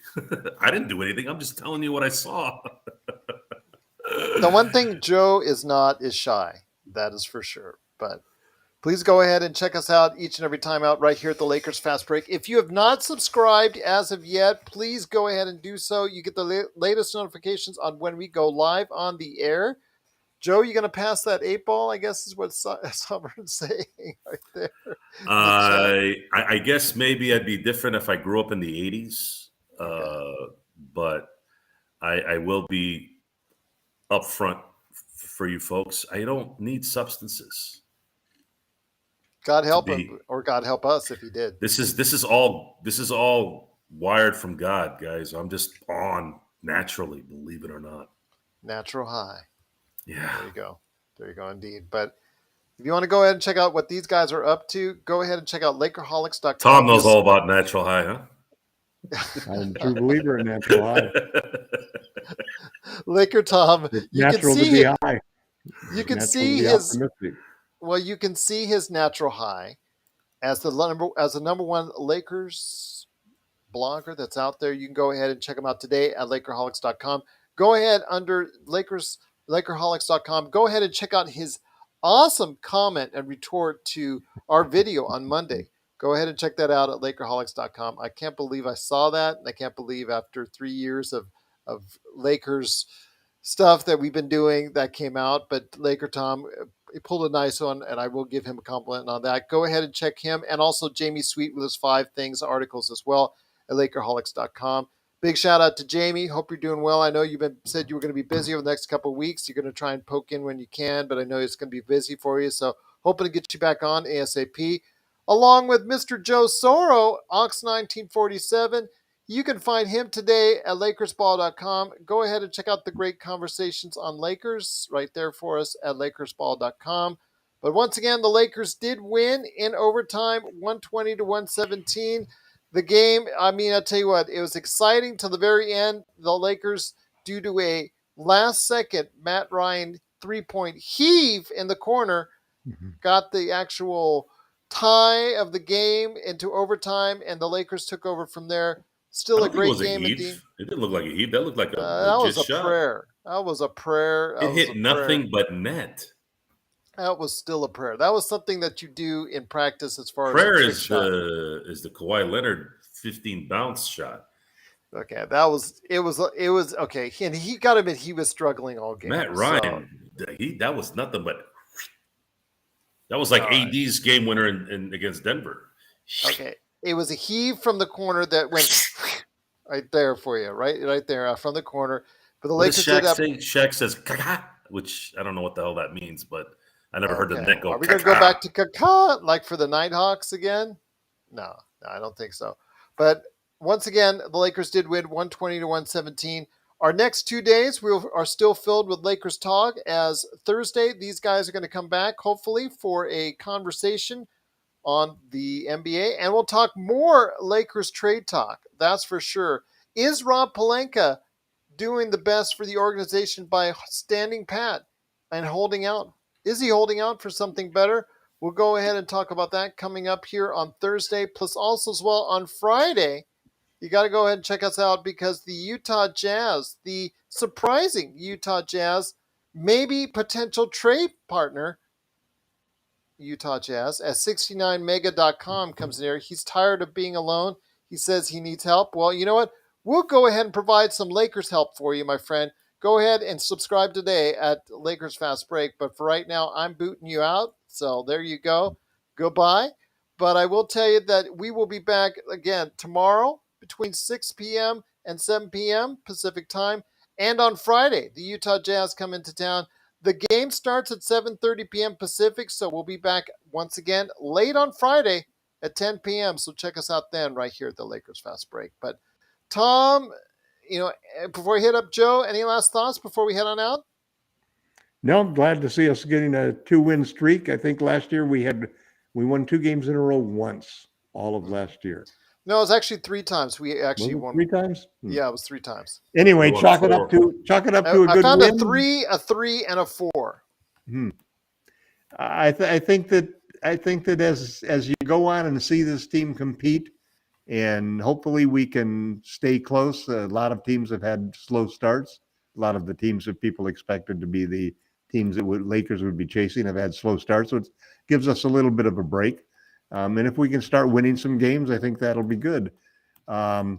I didn't do anything. I'm just telling you what I saw.
The one thing Joe is not is shy. That is for sure. But please go ahead and check us out each and every time out right here at the Lakers Fast Break. If you have not subscribed as of yet, please go ahead and do so. You get the latest notifications on when we go live on the air. Joe, you going to pass that 8 ball, I guess is what Sovereign's saying right there.
I guess maybe I'd be different if I grew up in the 80s. But I will be upfront for you folks. I don't need substances.
God help him, or God help us if he did.
This is all wired from God, guys. I'm just on naturally, believe it or not.
Natural high.
Yeah.
There you go indeed. But if you want to go ahead and check out what these guys are up to, go ahead and check out LakerHolics.com.
Tom knows all about natural high, huh?
I'm a true believer in natural high.
LakerTom, you can see high. You can see his
optimistic.
Well, you can see his natural high as the number one Lakers blogger that's out there. You can go ahead and check him out today at LakerHolics.com. Go ahead under LakerHolics.com. Go ahead and check out his awesome comment and retort to our video on Monday. Go ahead and check that out at LakerHolics.com. I can't believe I saw that. And I can't believe after 3 years of Lakers stuff that we've been doing that came out. But LakerTom, he pulled a nice one, and I will give him a compliment on that. Go ahead and check him and also Jamie Sweet with his 5 Things articles as well at LakerHolics.com. Big shout out to Jamie. Hope you're doing well. I know you've said you were going to be busy over the next couple of weeks. You're going to try and poke in when you can, but I know it's going to be busy for you. So hoping to get you back on ASAP. Along with Mr. Joe Soro, Ox1947. You can find him today at LakersBall.com. Go ahead and check out the great conversations on Lakers right there for us at LakersBall.com. But once again, the Lakers did win in overtime, 120-117. The game, I mean, I'll tell you what, it was exciting to the very end. The Lakers, due to a last-second Matt Ryan three-point heave in the corner, got the actual tie of the game into overtime, and the Lakers took over from there. Still a great game.
It didn't look like a heave. That looked like a
that was a
shot.
Prayer. That was a prayer.
It hit nothing but net.
That was still a prayer. That was something that you do in practice as far
prayer
as
prayer is the Kawhi Leonard 15 bounce shot.
Okay, it was okay. And he got to admit he was struggling all game.
Matt Ryan, that was nothing but that was like AD's game winner in against Denver.
Okay, it was a heave from the corner that went right there for you, right there from the corner. But the Lakers did that.
Shaq says "Kaka," which I don't know what the hell that means, but I never heard the net go.
Are we going to go back to Kaka like for the Nighthawks again? No, I don't think so. But once again, the Lakers did win 120-117. Our next 2 days are still filled with Lakers talk, as Thursday these guys are going to come back hopefully for a conversation on the NBA. And we'll talk more Lakers trade talk. That's for sure. Is Rob Pelinka doing the best for the organization by standing pat and holding out? Is he holding out for something better? We'll go ahead and talk about that coming up here on Thursday, plus also as well on Friday. You got to go ahead and check us out because the Utah Jazz, the surprising Utah Jazz, maybe potential trade partner, Utah Jazz, at 69mega.com comes in here. He's tired of being alone. He says he needs help. Well, you know what? We'll go ahead and provide some Lakers help for you, my friend. Go ahead and subscribe today at Lakers Fast Break. But for right now, I'm booting you out. So there you go. Goodbye. But I will tell you that we will be back again tomorrow between 6 p.m. and 7 p.m. Pacific time. And on Friday, the Utah Jazz come into town. The game starts at 7:30 p.m. Pacific, so we'll be back once again late on Friday at 10 p.m. So check us out then right here at the Lakers Fast Break. But Tom, before we hit up Joe, any last thoughts before we head on out?
No, I'm glad to see us getting a 2-win streak. I think last year we won 2 games in a row once, all of last year.
No, it was actually 3 times. We actually won
3 times.
Yeah, it was 3 times.
Anyway, chalk it up to a good
I found
win.
a 3, and a 4.
I think that as you go on and see this team compete, and hopefully we can stay close. A lot of teams have had slow starts. A lot of the teams that people expected to be the teams that Lakers would be chasing have had slow starts. So it gives us a little bit of a break. And if we can start winning some games, I think that'll be good. I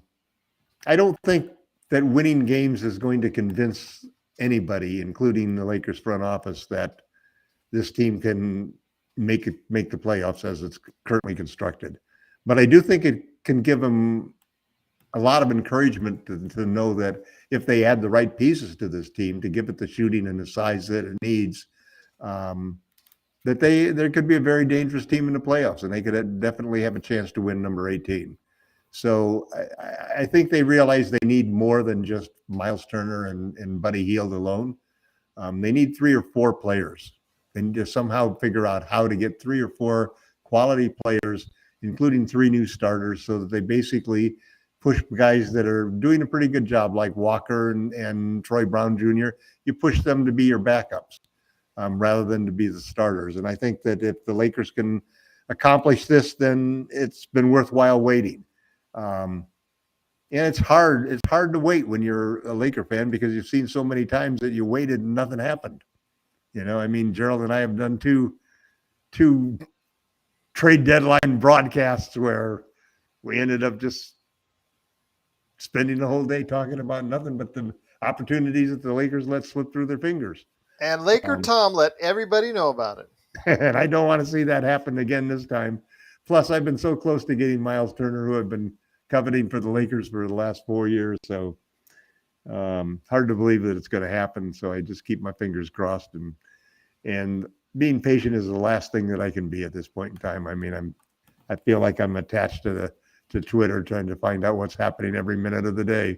don't think that winning games is going to convince anybody, including the Lakers front office, that this team can make the playoffs as it's currently constructed. But I do think it can give them a lot of encouragement to know that if they add the right pieces to this team, to give it the shooting and the size that it needs, that there could be a very dangerous team in the playoffs, and they could definitely have a chance to win number 18. So I think they realize they need more than just Miles Turner and Buddy Hield alone. They need 3 or 4 players. They need to somehow figure out how to get 3 or 4 quality players, including 3 new starters, so that they basically push guys that are doing a pretty good job, like Walker and Troy Brown Jr. You push them to be your backups rather than to be the starters. And I think that if the Lakers can accomplish this, then it's been worthwhile waiting. And it's hard to wait when you're a Laker fan, because you've seen so many times that you waited and nothing happened. I mean, Gerald and I have done two trade deadline broadcasts where we ended up just spending the whole day talking about nothing but the opportunities that the Lakers let slip through their fingers.
And LakerTom let everybody know about it.
And I don't want to see that happen again this time. Plus, I've been so close to getting Miles Turner, who I've been coveting for the Lakers for the last 4 years. So hard to believe that it's going to happen. So I just keep my fingers crossed, and being patient is the last thing that I can be at this point in time. I mean, I feel like I'm attached to Twitter, trying to find out what's happening every minute of the day.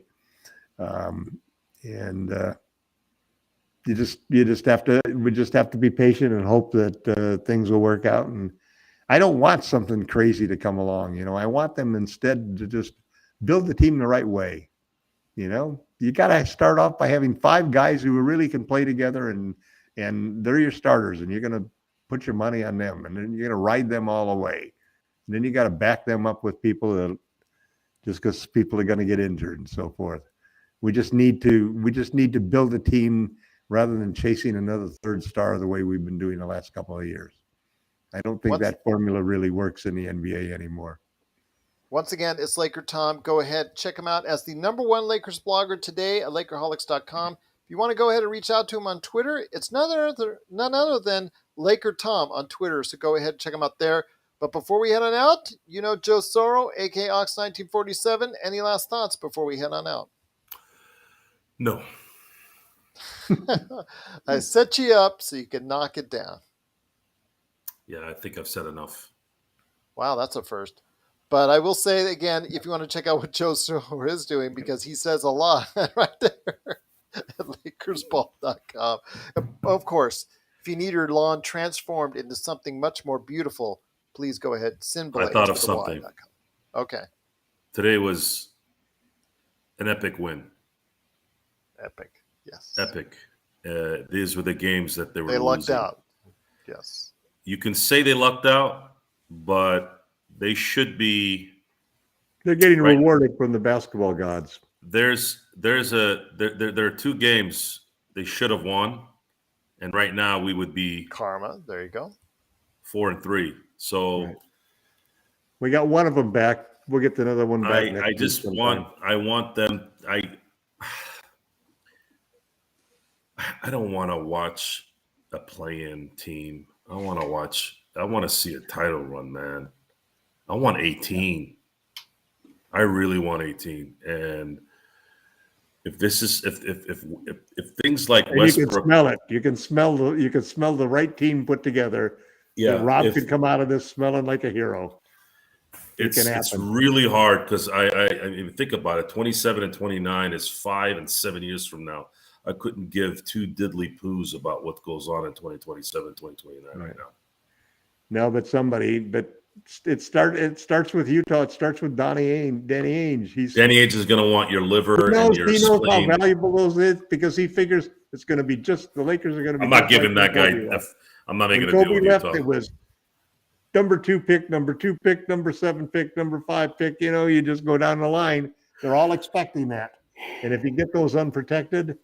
We just have to be patient and hope that things will work out. And I don't want something crazy to come along. I want them instead to just build the team the right way. You got to start off by having 5 guys who really can play together, and they're your starters, and you're going to put your money on them, and then you're going to ride them all the way. And then you got to back them up with people that, just because people are going to get injured and so forth. We just need to build a team rather than chasing another 3rd star the way we've been doing the last couple of years. I don't think that formula really works in the NBA anymore.
Once again, it's LakerTom. Go ahead, check him out as the #1 Lakers blogger today at Lakerholics.com. If you want to go ahead and reach out to him on Twitter, it's none other than LakerTom on Twitter. So go ahead and check him out there. But before we head on out, Joe Soro, a.k.a. Ox1947. Any last thoughts before we head on out?
No.
I set you up so you can knock it down.
Yeah, I think I've said enough.
Wow, that's a first. But I will say again, if you want to check out what Joe Soro is doing, because he says a lot right there at LakersBall.com. Of course, if you need your lawn transformed into something much more beautiful, please go ahead.
I thought of something.
Okay.
Today was an epic win.
Epic. Yes.
Epic. These were the games that they were
They lucked
losing.
out. Yes.
You can say they lucked out, but they should be.
They're getting rewarded from the basketball gods.
There are 2 games they should have won, and right now we would be
karma. There you go.
4-3. So
right. We got one of them back. We'll get another one back.
I want them. I don't want to watch a play-in team. I want to see a title run, man. I want 18. I really want 18. And if things like Westbrook,
you can smell it. You can smell the right team put together.
Yeah,
Rob could come out of this smelling like a hero.
It's really hard because I mean, think about it. 27 and 29 is 5 and 7 years from now. I couldn't give 2 diddly poos about what goes on in 2027, 2029 right now.
No, but it starts with Utah. It starts with Danny Ainge.
Danny Ainge is going to want your liver and your
spleen. He knows how valuable those is because he figures it's going to be just the Lakers are going to be.
I'm not giving that guy. I'm not making a deal with Utah.
It was number 2 pick, number 2 pick, number 7 pick, number 5 pick. You just go down the line. They're all expecting that, and if you get those unprotected,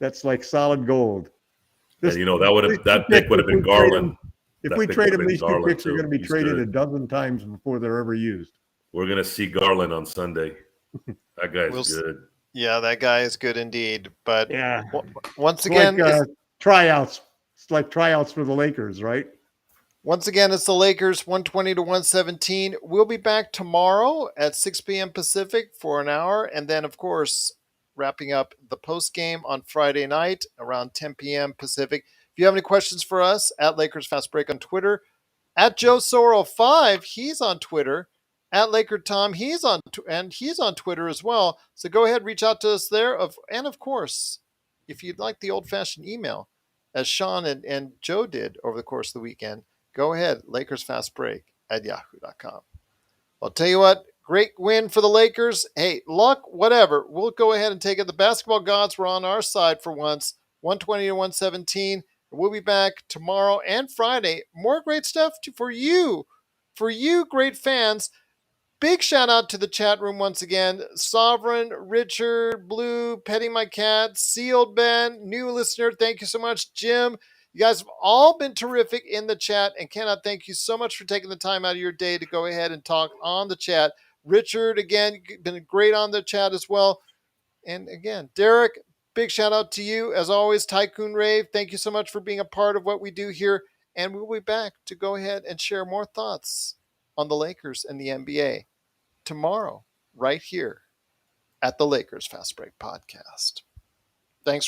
that's like solid gold.
That pick would have been Garland.
If we trade them, these 2 picks are going to be traded a dozen times before they're ever used.
We're going to see Garland on Sunday. That guy's good.
Yeah, that guy is good indeed. But
yeah,
once again,
tryouts. It's like tryouts for the Lakers, right?
Once again, it's the Lakers 120-117. We'll be back tomorrow at 6 p.m. Pacific for an hour. And then, of course, wrapping up the post game on Friday night around 10 p.m. Pacific. If you have any questions for us, at Lakers Fast Break on Twitter, at Joe Soro 5, he's on Twitter, at LakerTom, he's on Twitter as well. So go ahead, reach out to us there. And of course, if you'd like the old-fashioned email, as Sean and Joe did over the course of the weekend, go ahead, LakersFastBreak@yahoo.com. I'll tell you what, great win for the Lakers. Hey, luck, whatever. We'll go ahead and take it. The basketball gods were on our side for once, 120-117. We'll be back tomorrow and Friday. More great stuff for you, great fans. Big shout out to the chat room once again. Sovereign, Richard, Blue, Petting My Cat, Sealed Ben, new listener. Thank you so much, Jim. You guys have all been terrific in the chat, and cannot thank you so much for taking the time out of your day to go ahead and talk on the chat. Richard, again, been great on the chat as well. And again, Derek, big shout out to you. As always, Tycoon Rave, thank you so much for being a part of what we do here. And we'll be back to go ahead and share more thoughts on the Lakers and the NBA tomorrow, right here at the Lakers Fast Break Podcast. Thanks for